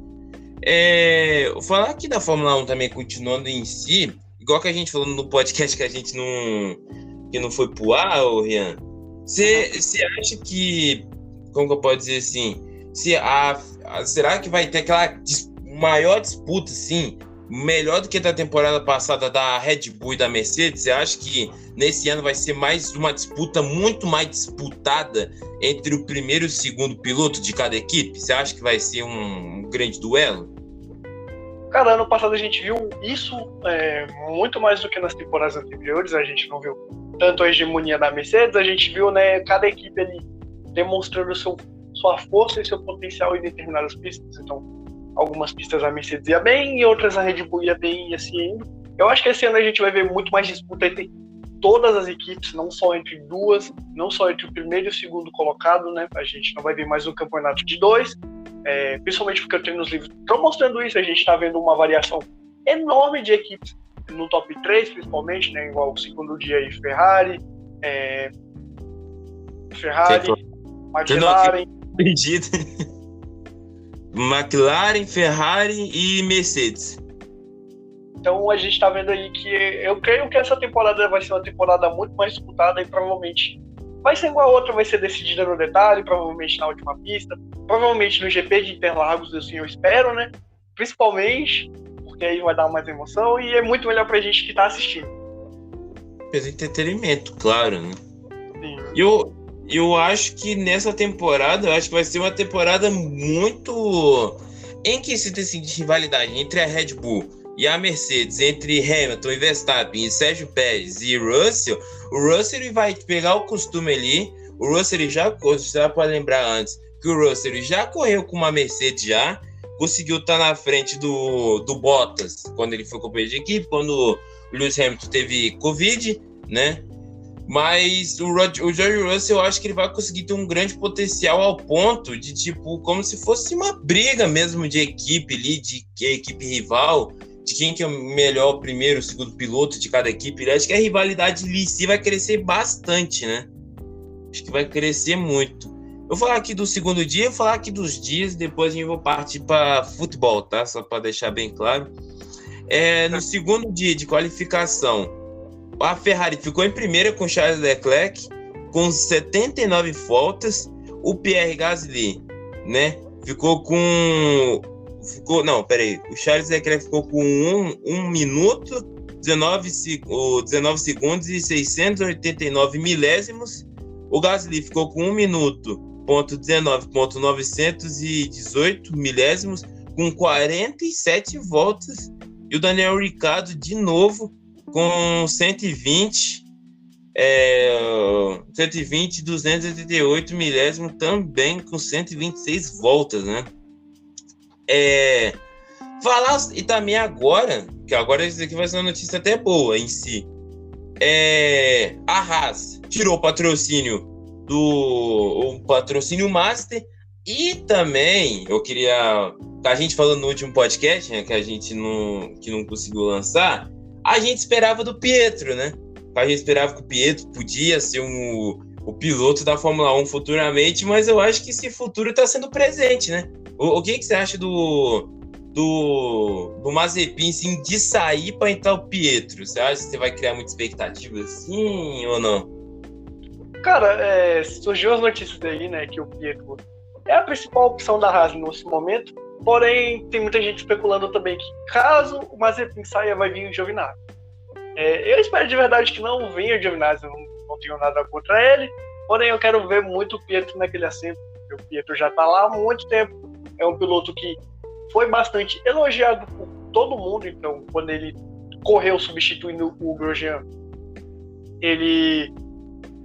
A: Vou falar aqui da Fórmula 1 também, continuando em si, igual que a gente falou no podcast que a gente não foi pro ar, ô Rian. Você acha que, como que eu posso dizer assim, será que vai ter aquela maior disputa, assim, melhor do que da temporada passada da Red Bull e da Mercedes? Você acha que nesse ano vai ser mais uma disputa muito mais disputada entre o primeiro e o segundo piloto de cada equipe? Você acha que vai ser um grande duelo?
B: Cara, ano passado a gente viu isso muito mais do que nas temporadas anteriores. A gente não viu tanto a hegemonia da Mercedes, a gente viu, né, cada equipe ali demonstrando sua força e seu potencial em determinadas pistas. Então, algumas pistas a Mercedes ia bem e outras a Red Bull ia bem e assim indo. Eu acho que esse ano a gente vai ver muito mais disputa entre todas as equipes, não só entre duas, não só entre o primeiro e o segundo colocado, né? A gente não vai ver mais um campeonato de dois, principalmente porque os treinos livres estão mostrando isso. A gente está vendo uma variação enorme de equipes no top 3, principalmente, né? Igual o segundo dia aí, Ferrari, McLaren.
A: McLaren, Ferrari e Mercedes.
B: Então a gente está vendo aí que eu creio que essa temporada vai ser uma temporada muito mais disputada e provavelmente vai ser igual a outra, vai ser decidida no detalhe, provavelmente na última pista, provavelmente no GP de Interlagos, assim eu espero, né? Principalmente, porque aí vai dar mais emoção e é muito melhor pra gente que tá assistindo.
A: Pelo entretenimento, claro, né?
B: Sim.
A: Eu acho que nessa temporada, eu acho que vai ser uma temporada muito em que se decide rivalidade entre a Red Bull e a Mercedes, entre Hamilton e Verstappen e Sérgio Pérez e Russell. O Russell ele vai pegar o costume ali. O Russell ele já pode lembrar antes que o Russell ele já correu com uma Mercedes, já conseguiu estar na frente do Bottas quando ele foi companheiro de equipe, quando o Lewis Hamilton teve Covid, né? Mas o George Russell, eu acho que ele vai conseguir ter um grande potencial ao ponto de, tipo, como se fosse uma briga mesmo de equipe ali, de equipe rival, de quem que é o melhor, o primeiro, o segundo piloto de cada equipe. Eu acho que a rivalidade ali em si vai crescer bastante, né? Acho que vai crescer muito. Eu vou falar aqui do segundo dia, eu vou falar aqui dos dias, depois a gente vai partir para futebol, tá? Só para deixar bem claro. No segundo dia de qualificação, a Ferrari ficou em primeira com Charles Leclerc, com 79 voltas. O Pierre Gasly, né, o Charles Leclerc ficou com 1 minuto, 19 segundos e 689 milésimos. O Gasly ficou com 1 minuto, 19,918 milésimos, com 47 voltas. E o Daniel Ricciardo, de novo, com 288 milésimos, também com 126 voltas, né? Falar, e também agora, que agora isso aqui vai ser uma notícia até boa em si, a Haas tirou o patrocínio Master, e também eu queria, a gente falando no último podcast, né, que não conseguiu lançar, a gente esperava do Pietro, né? A gente esperava que o Pietro podia ser o piloto da Fórmula 1 futuramente, mas eu acho que esse futuro está sendo presente, né? O que você acha do Mazepin, assim, de sair para entrar o Pietro? Você acha que você vai criar muita expectativa assim ou não?
B: Cara, surgiu as notícias aí, né, que o Pietro é a principal opção da Haas nesse momento, porém tem muita gente especulando também que caso o Mazepin saia, vai vir o Giovinazzi. Eu espero de verdade que não venha o Giovinazzi, eu não tenho nada contra ele, porém eu quero ver muito o Pietro naquele assento, porque o Pietro já está lá há muito tempo, é um piloto que foi bastante elogiado por todo mundo, então quando ele correu substituindo o Grosjean, ele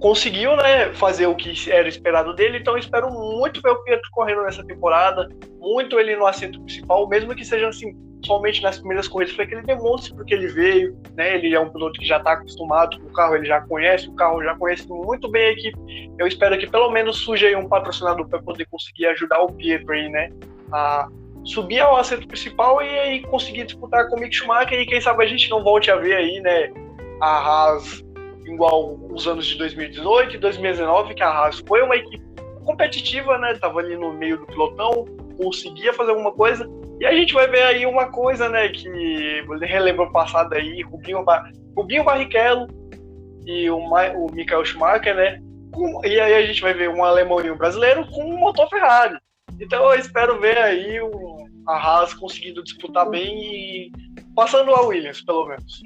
B: conseguiu, né, fazer o que era esperado dele, então eu espero muito ver o Pietro correndo nessa temporada, muito ele no assento principal, mesmo que seja assim, somente nas primeiras corridas, para que ele demonstre porque ele veio, né, ele é um piloto que já está acostumado com o carro, ele já conhece o carro, já conhece muito bem a equipe. Eu espero que pelo menos surja aí um patrocinador para poder conseguir ajudar o Pietro aí, né, a subir ao assento principal e aí conseguir disputar com o Mick Schumacher, e quem sabe a gente não volte a ver aí, né, a Haas igual os anos de 2018 e 2019, que a Haas foi uma equipe competitiva, né? Tava ali no meio do pelotão, conseguia fazer alguma coisa, e a gente vai ver aí uma coisa, né, que relembra o passado aí, Rubinho Barrichello e o Michael Schumacher, né? E aí a gente vai ver um alemão e um brasileiro com um motor Ferrari. Então eu espero ver aí a Haas conseguindo disputar bem e passando a Williams, pelo menos.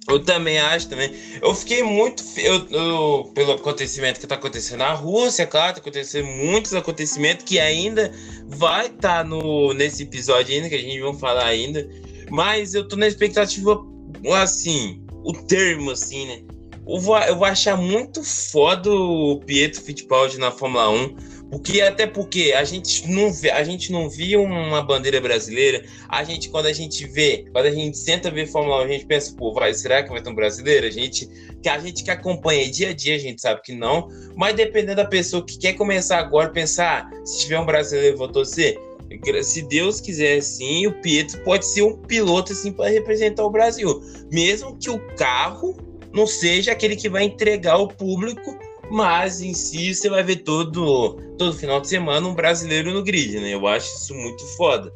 A: Eu também acho, também. Eu fiquei muito... pelo acontecimento que está acontecendo na Rússia, claro, está acontecendo muitos acontecimentos que ainda vai estar nesse episódio ainda, que a gente vai falar ainda. Mas eu tô na expectativa, assim, o termo, assim, né? Eu vou achar muito foda o Pietro Fittipaldi na Fórmula 1, Até porque a gente não via uma bandeira brasileira. Quando a gente senta ver Fórmula 1, a gente pensa, pô, será que vai ter um brasileiro? A gente que acompanha dia a dia, a gente sabe que não. Mas dependendo da pessoa que quer começar agora, pensar, se tiver um brasileiro, vou torcer. Se Deus quiser, sim, o Pietro pode ser um piloto assim para representar o Brasil, mesmo que o carro não seja aquele que vai entregar ao público, mas em si você vai ver todo final de semana um brasileiro no grid, né? Eu acho isso muito foda.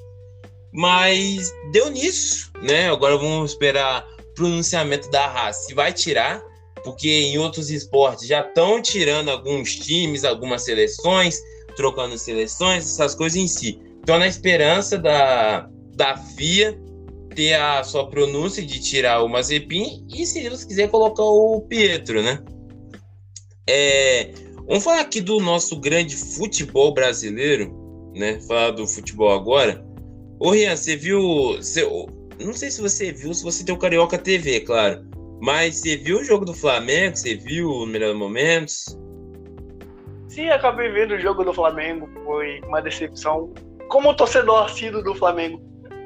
A: Mas deu nisso, né? Agora vamos esperar o pronunciamento da Haas, se vai tirar, porque em outros esportes já estão tirando alguns times, algumas seleções, trocando seleções, essas coisas em si. Então, na esperança da FIA ter a sua pronúncia de tirar o Mazepin e, se Deus quiser, colocar o Pietro, né? Vamos falar aqui do nosso grande futebol brasileiro, né? Falar do futebol agora. Ô, Rian, você viu... não sei se você viu, se você tem o Carioca TV, claro. Mas você viu o jogo do Flamengo? Você viu os melhores momentos?
B: Sim, acabei vendo o jogo do Flamengo. Foi uma decepção. Como torcedor assíduo do Flamengo,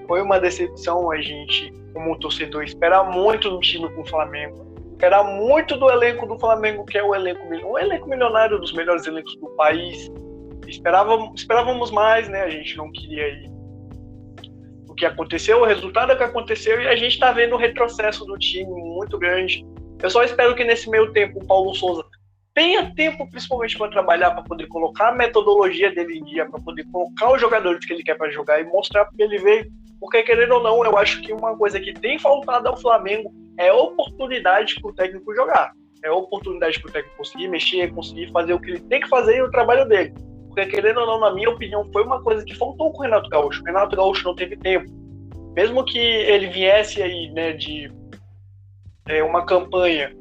B: foi uma decepção. A gente, como torcedor, espera muito no time com o Flamengo. Espera muito do elenco do Flamengo, que é o elenco milionário, dos melhores elencos do país. Esperávamos mais, né? A gente não queria ir. O que aconteceu, o resultado é que aconteceu, e a gente está vendo o retrocesso do time muito grande. Eu só espero que nesse meio tempo o Paulo Souza tenha tempo, principalmente para trabalhar, para poder colocar a metodologia dele em dia, para poder colocar os jogadores que ele quer para jogar e mostrar porque ele veio. Porque, querendo ou não, eu acho que uma coisa que tem faltado ao Flamengo é oportunidade para o técnico jogar. É oportunidade para o técnico conseguir mexer, conseguir fazer o que ele tem que fazer e o trabalho dele. Porque, querendo ou não, na minha opinião, foi uma coisa que faltou com o Renato Gaúcho. O Renato Gaúcho não teve tempo. Mesmo que ele viesse aí, né, de uma campanha.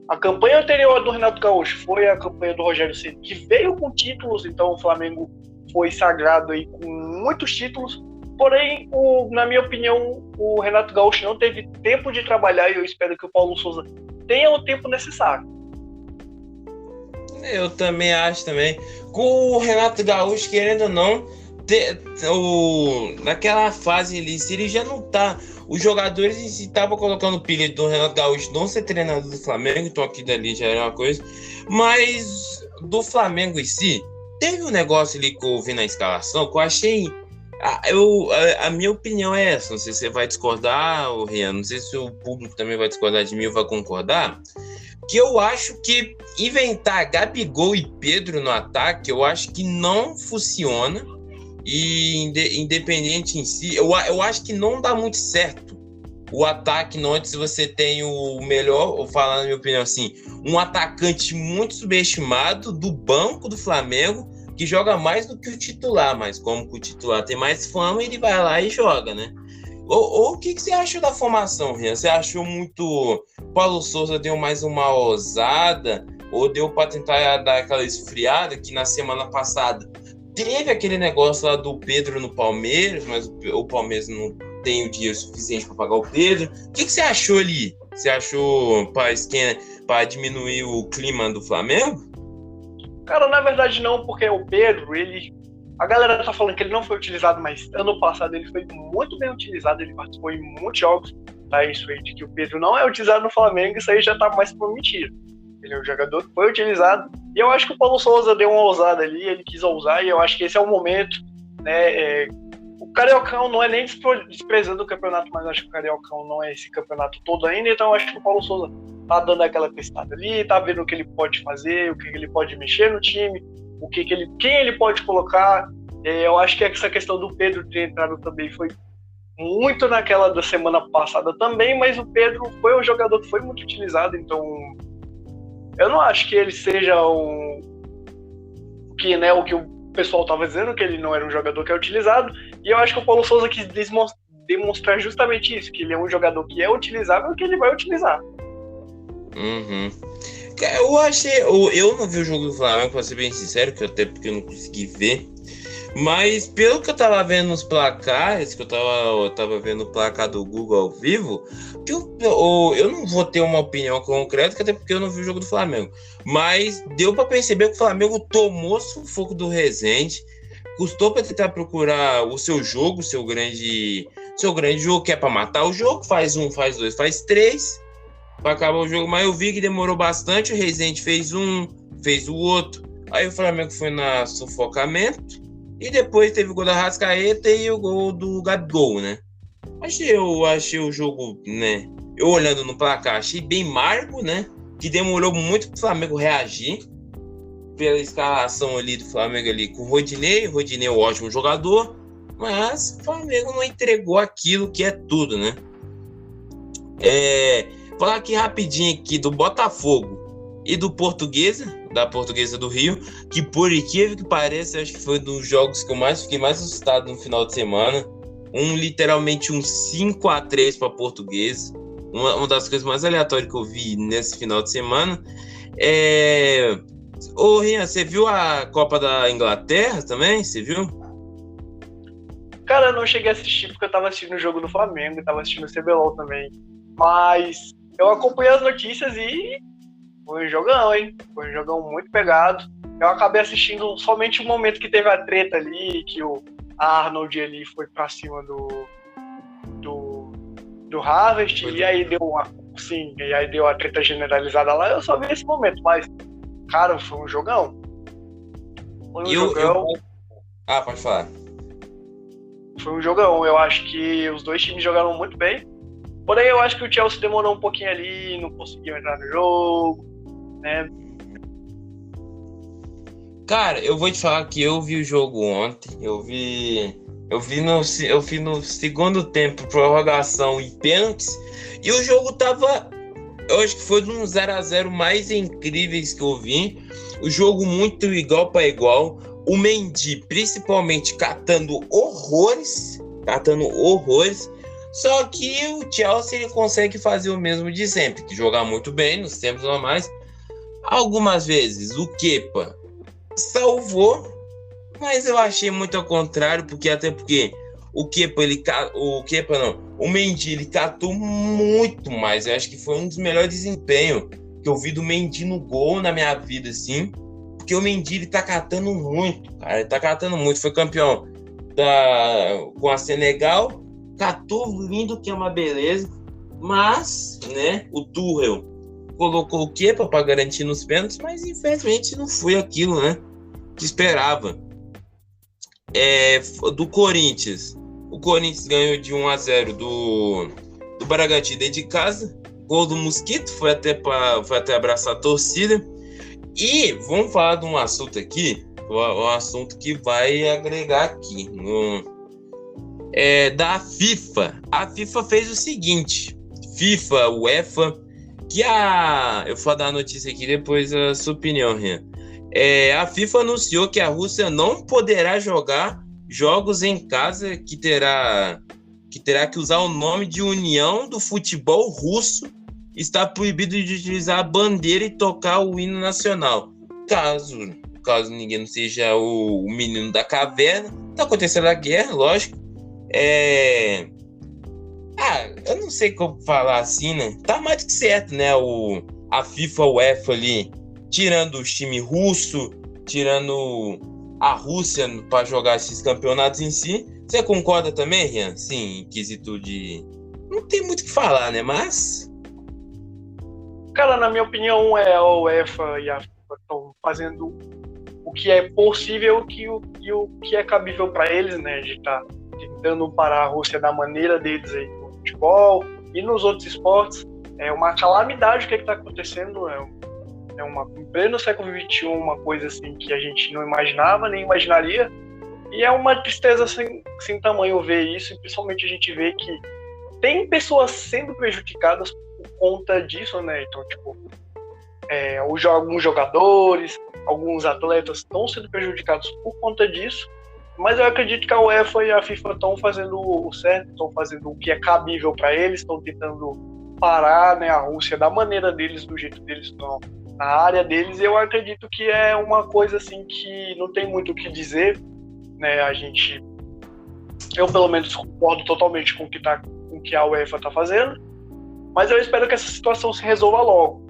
B: A campanha anterior do Renato Gaúcho foi a campanha do Rogério Ceni, que veio com títulos, então o Flamengo foi sagrado aí com muitos títulos. Porém, na minha opinião, o Renato Gaúcho não teve tempo de trabalhar, e eu espero que o Paulo Souza tenha o tempo necessário.
A: Eu também acho também. Com o Renato Gaúcho, querendo ou não, naquela fase ali, se ele já não tá... Os jogadores estavam colocando o pilha do Renato Gaúcho não ser treinador do Flamengo, então aqui dali já era uma coisa. Mas do Flamengo em si, teve um negócio ali que eu vi na escalação que eu achei... A minha opinião é essa, não sei se você vai discordar, Rian, não sei se o público também vai discordar de mim ou vai concordar, que eu acho que inventar Gabigol e Pedro no ataque, eu acho que não funciona, e independente em si, eu acho que não dá muito certo o ataque, não, antes você tem o melhor, vou falar na minha opinião assim, um atacante muito subestimado do banco do Flamengo, que joga mais do que o titular, mas como o titular tem mais fama, ele vai lá e joga, né? O que você achou da formação, Rian? Você achou muito... Paulo Souza deu mais uma ousada, ou deu para tentar dar aquela esfriada, que na semana passada teve aquele negócio lá do Pedro no Palmeiras, mas o Palmeiras não tem o dinheiro suficiente para pagar o Pedro. O que você achou ali? Você achou para diminuir o clima do Flamengo?
B: Cara, na verdade não, porque o Pedro, a galera tá falando que ele não foi utilizado, mas ano passado ele foi muito bem utilizado, ele participou em muitos jogos, tá? Isso aí de que o Pedro não é utilizado no Flamengo, isso aí já tá mais pra mentira. Ele é um jogador que foi utilizado, e eu acho que o Paulo Souza deu uma ousada ali, ele quis ousar, e eu acho que esse é o momento, né? O Cariocão não é nem desprezando o campeonato, mas eu acho que o Cariocão não é esse campeonato todo ainda, então eu acho que o Paulo Souza tá dando aquela testada ali, tá vendo o que ele pode fazer, o que ele pode mexer no time, quem ele pode colocar. Eu acho que essa questão do Pedro ter entrado também foi muito naquela da semana passada também, mas o Pedro foi um jogador que foi muito utilizado, então eu não acho que ele seja o que o pessoal estava dizendo, que ele não era um jogador que é utilizado, e eu acho que o Paulo Souza quis demonstrar justamente isso, que ele é um jogador que é utilizável e que ele vai utilizar.
A: Uhum. Eu não vi o jogo do Flamengo, pra ser bem sincero, que até porque eu não consegui ver, Mas pelo que eu tava vendo nos placares, que eu tava vendo o placar do Google ao vivo, que eu não vou ter uma opinião concreta, até porque eu não vi o jogo do Flamengo. Mas deu para perceber que o Flamengo tomou sufoco do Rezende, custou para tentar procurar o seu jogo, seu grande jogo, que é para matar o jogo, faz um, faz dois, faz três, para acabar o jogo. Mas eu vi que demorou bastante, o Rezende fez um, fez o outro. Aí o Flamengo foi na sufocamento. E depois teve o gol da Arrascaeta e o gol do Gabigol, né? Eu achei o jogo, né? Eu olhando no placar, achei bem marco, né? Que demorou muito pro Flamengo reagir pela escalação ali do Flamengo ali com o Rodinei. O Rodinei é um ótimo jogador, mas o Flamengo não entregou aquilo que é tudo, né? Falar aqui rapidinho aqui do Botafogo e do Portuguesa, da Portuguesa do Rio, que por incrível que pareça, acho que foi um dos jogos que eu fiquei mais assustado no final de semana. Literalmente um 5-3 para Portuguesa. Uma das coisas mais aleatórias que eu vi nesse final de semana. Ô, Rian, você viu a Copa da Inglaterra também? Você viu?
B: Cara, eu não cheguei a assistir porque eu tava assistindo o jogo do Flamengo, tava assistindo o CBLOL também. Mas eu acompanhei as notícias e foi um jogão, hein? Foi um jogão muito pegado. Eu acabei assistindo somente o momento que teve a treta ali, que o Arnold ali foi pra cima do Harvest, e aí deu a treta generalizada lá. Eu só vi esse momento, mas, cara, foi um jogão. Foi um jogão.
A: Pode falar.
B: Foi um jogão. Eu acho que os dois times jogaram muito bem. Porém, eu acho que o Chelsea demorou um pouquinho ali, não conseguiu entrar no jogo, né?
A: Cara, eu vou te falar que eu vi o jogo ontem. Eu vi no segundo tempo, prorrogação e pênaltis. E o jogo tava... Eu acho que foi um 0-0 mais incríveis que eu vi. O jogo muito igual para igual. O Mendy, principalmente, catando horrores. Só que o Chelsea ele consegue fazer o mesmo de sempre, que jogar muito bem nos tempos normais. Algumas vezes o Kepa salvou, mas eu achei muito ao contrário, porque o Mendy ele catou muito mais. Eu acho que foi um dos melhores desempenhos que eu vi do Mendy no gol na minha vida, assim, porque o Mendy ele tá catando muito, cara, ele tá catando muito. Foi campeão com a Senegal, catou lindo, que é uma beleza, mas, né, o Tuchel colocou o Kepa para garantir nos pênaltis, mas infelizmente não foi aquilo, né, que esperava. Do Corinthians, o Corinthians ganhou de 1-0 do Bragantino dentro de casa, gol do Mosquito, foi até abraçar a torcida. E vamos falar de um assunto aqui, um assunto que vai agregar aqui da FIFA. A FIFA fez o seguinte, UEFA, eu vou dar a notícia aqui depois a sua opinião, Rian. A FIFA anunciou que a Rússia não poderá jogar jogos em casa, que terá que usar o nome de União do Futebol Russo. Está proibido de utilizar a bandeira e tocar o hino nacional. Caso ninguém não seja o menino da caverna, tá acontecendo a guerra, lógico. Eu não sei como falar assim, né? Tá mais do que certo, né? A FIFA, o UEFA ali, tirando os times russos, tirando a Rússia para jogar esses campeonatos em si. Você concorda também, Rian? Sim, em quesito de... Não tem muito o que falar, né? Mas...
B: Cara, na minha opinião, a UEFA e a FIFA estão fazendo o que é possível e o que é cabível para eles, né? De estar tentando parar a Rússia da maneira deles aí no futebol e nos outros esportes. É uma calamidade o que está acontecendo. Em pleno século XXI, uma coisa assim que a gente não imaginava, nem imaginaria. E é uma tristeza sem tamanho ver isso, e principalmente a gente vê que tem pessoas sendo prejudicadas por conta disso, né? Então, tipo, alguns jogadores, alguns atletas estão sendo prejudicados por conta disso, mas eu acredito que a UEFA e a FIFA estão fazendo o certo, estão fazendo o que é cabível para eles, estão tentando parar, né, a Rússia da maneira deles, do jeito deles, na área deles. Eu acredito que é uma coisa assim que não tem muito o que dizer, né? Eu pelo menos concordo totalmente com o que a UEFA está fazendo, mas eu espero que essa situação se resolva logo,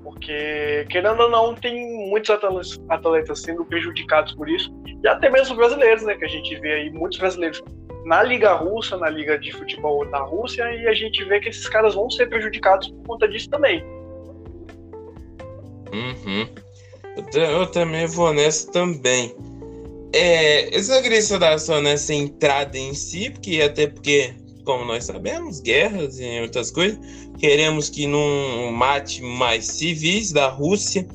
B: porque, querendo ou não, tem muitos atletas sendo prejudicados por isso, e até mesmo brasileiros, né? Que a gente vê aí muitos brasileiros na Liga Russa, na Liga de Futebol da Rússia, e a gente vê que esses caras vão ser prejudicados por conta disso também.
A: Uhum. Eu também vou nessa também. Eu só queria estudar só nessa entrada em si, porque, como nós sabemos, guerras e outras coisas, queremos que não mate mais civis da Rússia.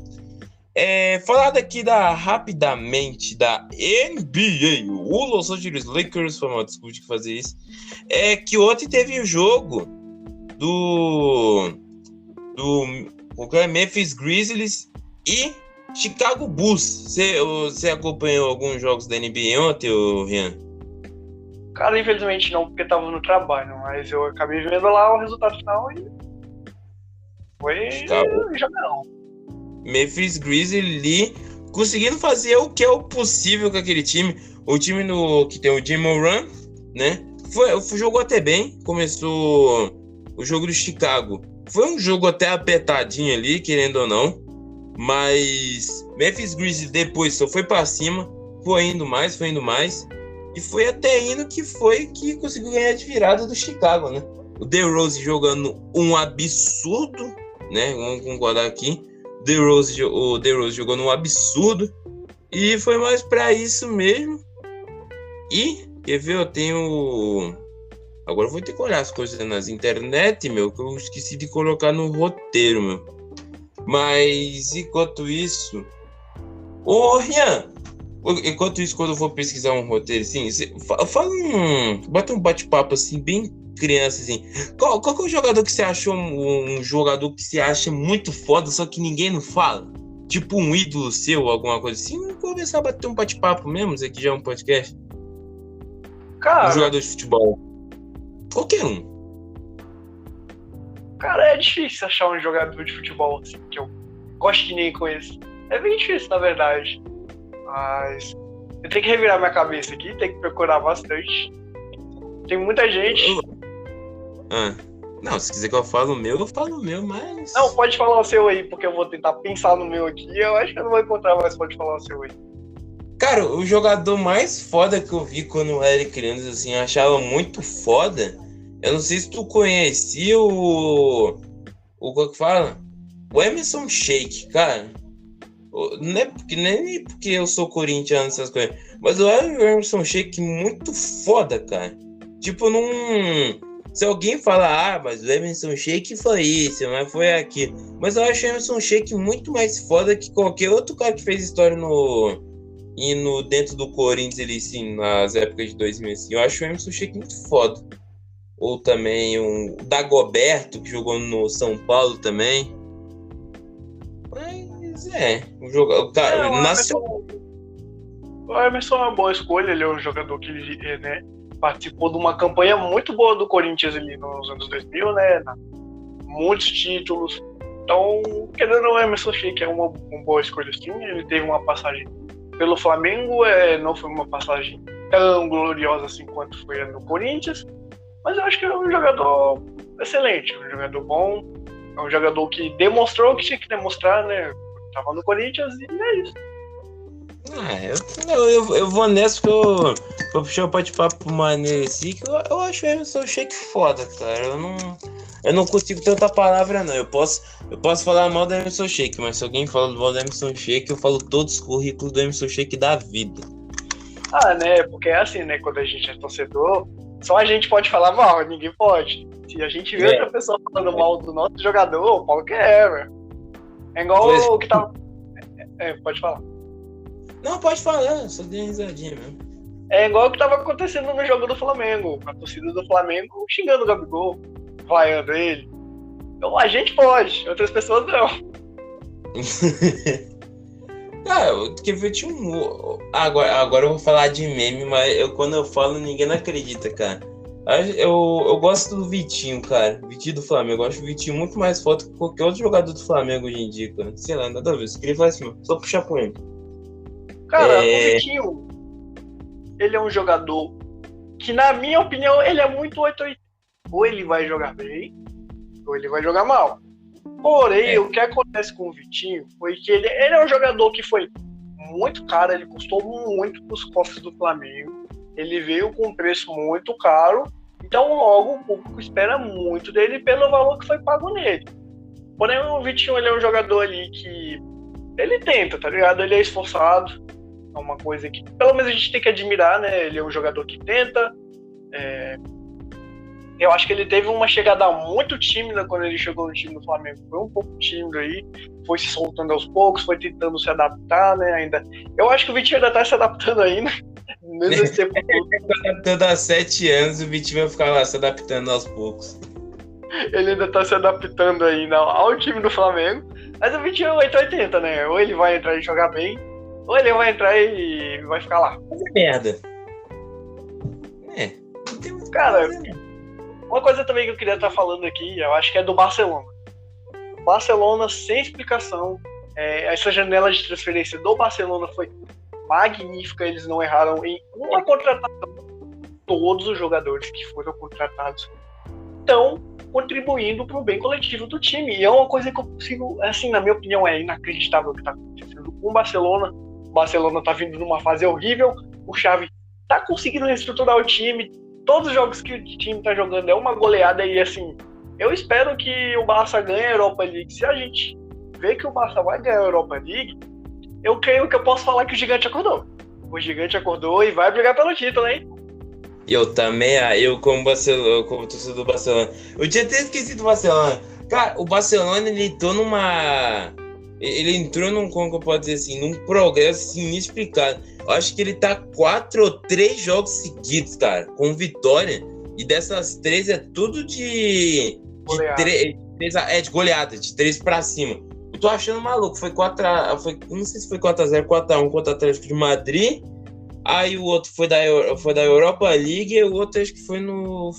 A: Falar daqui rapidamente da NBA, o Los Angeles Lakers, foi mal, desculpa de fazer isso, que ontem teve o jogo do Memphis Grizzlies e Chicago Bulls. Você acompanhou alguns jogos da NBA ontem, Rian?
B: Cara, infelizmente não, porque tava no trabalho, mas eu acabei vendo lá o resultado final e foi jogão.
A: Memphis Grizzlies conseguindo fazer o que é o possível com aquele time. O time que tem o Jim Moran, né? Jogou até bem. Começou o jogo do Chicago. Foi um jogo até apertadinho ali, querendo ou não. Mas Memphis Grizzlies depois só foi pra cima. Foi indo mais. E foi até indo que conseguiu ganhar de virada do Chicago, né? O DeRozan jogando um absurdo, né? Vamos concordar aqui. O DeRozan jogou num absurdo. E foi mais pra isso mesmo. E, quer ver, agora eu vou ter que olhar as coisas nas internet, meu, que eu esqueci de colocar no roteiro, meu. Mas, enquanto isso... Ô, Rian! Enquanto isso, quando eu for pesquisar um roteiro, assim, bota um bate-papo, assim, bem criança, assim. Qual que é o jogador que você achou um jogador que você acha muito foda, só que ninguém não fala? Tipo um ídolo seu, alguma coisa assim? Vamos começar a bater um bate-papo mesmo, isso aqui já é um podcast.
B: Cara...
A: Um jogador de futebol. Qualquer um.
B: Cara, é difícil achar um jogador de futebol assim, que eu gosto que nem conheço. É bem difícil, na verdade. Mas eu tenho que revirar minha cabeça aqui, tenho que procurar bastante. Tem muita gente.
A: Não, se quiser que eu fale o meu, eu falo o meu, mas...
B: Não, pode falar o seu aí, porque eu vou tentar pensar no meu aqui. Eu acho que eu não vou encontrar, mas pode falar o seu aí.
A: Cara, o jogador mais foda que eu vi quando eu era criança, assim, eu achava muito foda. Eu não sei se tu conhecia o que que fala? O Emerson Sheik, cara. Nem porque eu sou corintiano, essas coisas. Mas o Emerson Sheik muito foda, cara. Tipo, se alguém falar, mas o Emerson Sheik foi isso, mas foi aquilo. Mas eu acho o Emerson Sheik muito mais foda que qualquer outro cara que fez história dentro do Corinthians, ele, sim, nas épocas de 2000, assim. Eu acho o Emerson Sheik muito foda. Ou também o Dagoberto, que jogou no São Paulo também. Mas o jogador...
B: O Emerson é uma boa escolha, ele é um jogador que né, participou de uma campanha muito boa do Corinthians ali nos anos 2000, né? Muitos títulos. Então, querendo ou não, o Emerson Sheik é uma boa escolha, sim. Ele teve uma passagem pelo Flamengo, não foi uma passagem tão gloriosa assim quanto foi a no Corinthians, mas eu acho que é um jogador excelente, um jogador bom, é um jogador que demonstrou o que tinha que demonstrar, né? Tava no Corinthians e é isso.
A: Eu vou nessa porque eu vou puxar o bate-papo maneiro assim, que eu acho o Emerson Sheik foda, cara. Eu não consigo ter outra palavra, não. Eu posso falar mal do Emerson Sheik, mas se alguém fala mal do Emerson Sheik, eu falo todos os currículos do Emerson Sheik da vida.
B: Né? Porque é assim, né? Quando a gente é torcedor, só a gente pode falar mal, ninguém pode. Se a gente vê outra pessoa falando mal do nosso jogador, o pau que velho. É igual o que tava... pode falar.
A: Não, pode falar, só dei uma risadinha mesmo.
B: É igual o que tava acontecendo no jogo do Flamengo. A torcida do Flamengo xingando o Gabigol, vaiando ele. Então a gente pode, outras pessoas não.
A: Quer ver, tinha agora eu vou falar de meme, mas quando eu falo ninguém não acredita, cara. Eu gosto do Vitinho, cara. Vitinho do Flamengo. Eu acho o Vitinho muito mais foda que qualquer outro jogador do Flamengo hoje em dia, cara. Sei lá, nada a ver. Eu queria falar assim, só puxar com ele.
B: Cara, o Vitinho, ele é um jogador que, na minha opinião, ele é muito 880. Ou ele vai jogar bem, ou ele vai jogar mal. Porém, o que acontece com o Vitinho foi que ele é um jogador que foi muito caro, ele custou muito para os cofres do Flamengo. Ele veio com um preço muito caro, então logo o público espera muito dele pelo valor que foi pago nele. Porém, o Vitinho, ele é um jogador ali que ele tenta, tá ligado? Ele é esforçado, é uma coisa que pelo menos a gente tem que admirar, né? Ele é um jogador que tenta. Eu acho que ele teve uma chegada muito tímida quando ele chegou no time do Flamengo. Foi um pouco tímido aí, foi se soltando aos poucos, foi tentando se adaptar, né? Ainda. Eu acho que o Vitinho ainda tá se adaptando ainda. Mesmo esse tempo todo.
A: Ele tá adaptando há 7 anos, o Vitinho vai ficar lá se adaptando aos poucos.
B: Ele ainda tá se adaptando ainda ao time do Flamengo. Mas o Vitinho é 880, né? Ou ele vai entrar e jogar bem, ou ele vai entrar e vai ficar lá.
A: Fazer merda.
B: Cara, uma coisa também que eu queria estar falando aqui, eu acho que é do Barcelona. O Barcelona, sem explicação, essa janela de transferência do Barcelona foi magnífica, eles não erraram em uma contratação. Todos os jogadores que foram contratados estão contribuindo para o bem coletivo do time. E é uma coisa que eu consigo, assim, na minha opinião, é inacreditável o que está acontecendo com o Barcelona. O Barcelona está vindo numa fase horrível, o Xavi está conseguindo reestruturar o time. Todos os jogos que o time está jogando é uma goleada e, assim, eu espero que o Barça ganhe a Europa League. Se a gente vê que o Barça vai ganhar a Europa League, eu creio que eu posso falar que o gigante acordou. O gigante acordou e vai brigar pelo título, hein?
A: Eu também, eu como torcedor do Barcelona. Eu tinha até esquecido o Barcelona. Cara, o Barcelona, ele entrou num, como que eu posso dizer assim, num progresso assim, inexplicável. Eu acho que ele tá 4 ou 3 jogos seguidos, cara, com vitória. E dessas 3 é tudo de goleada, de 3 pra cima. Eu tô achando maluco. Não sei se foi 4x0, 4x1 contra o Atlético de Madrid. Aí o outro foi da Europa League e o outro acho que foi no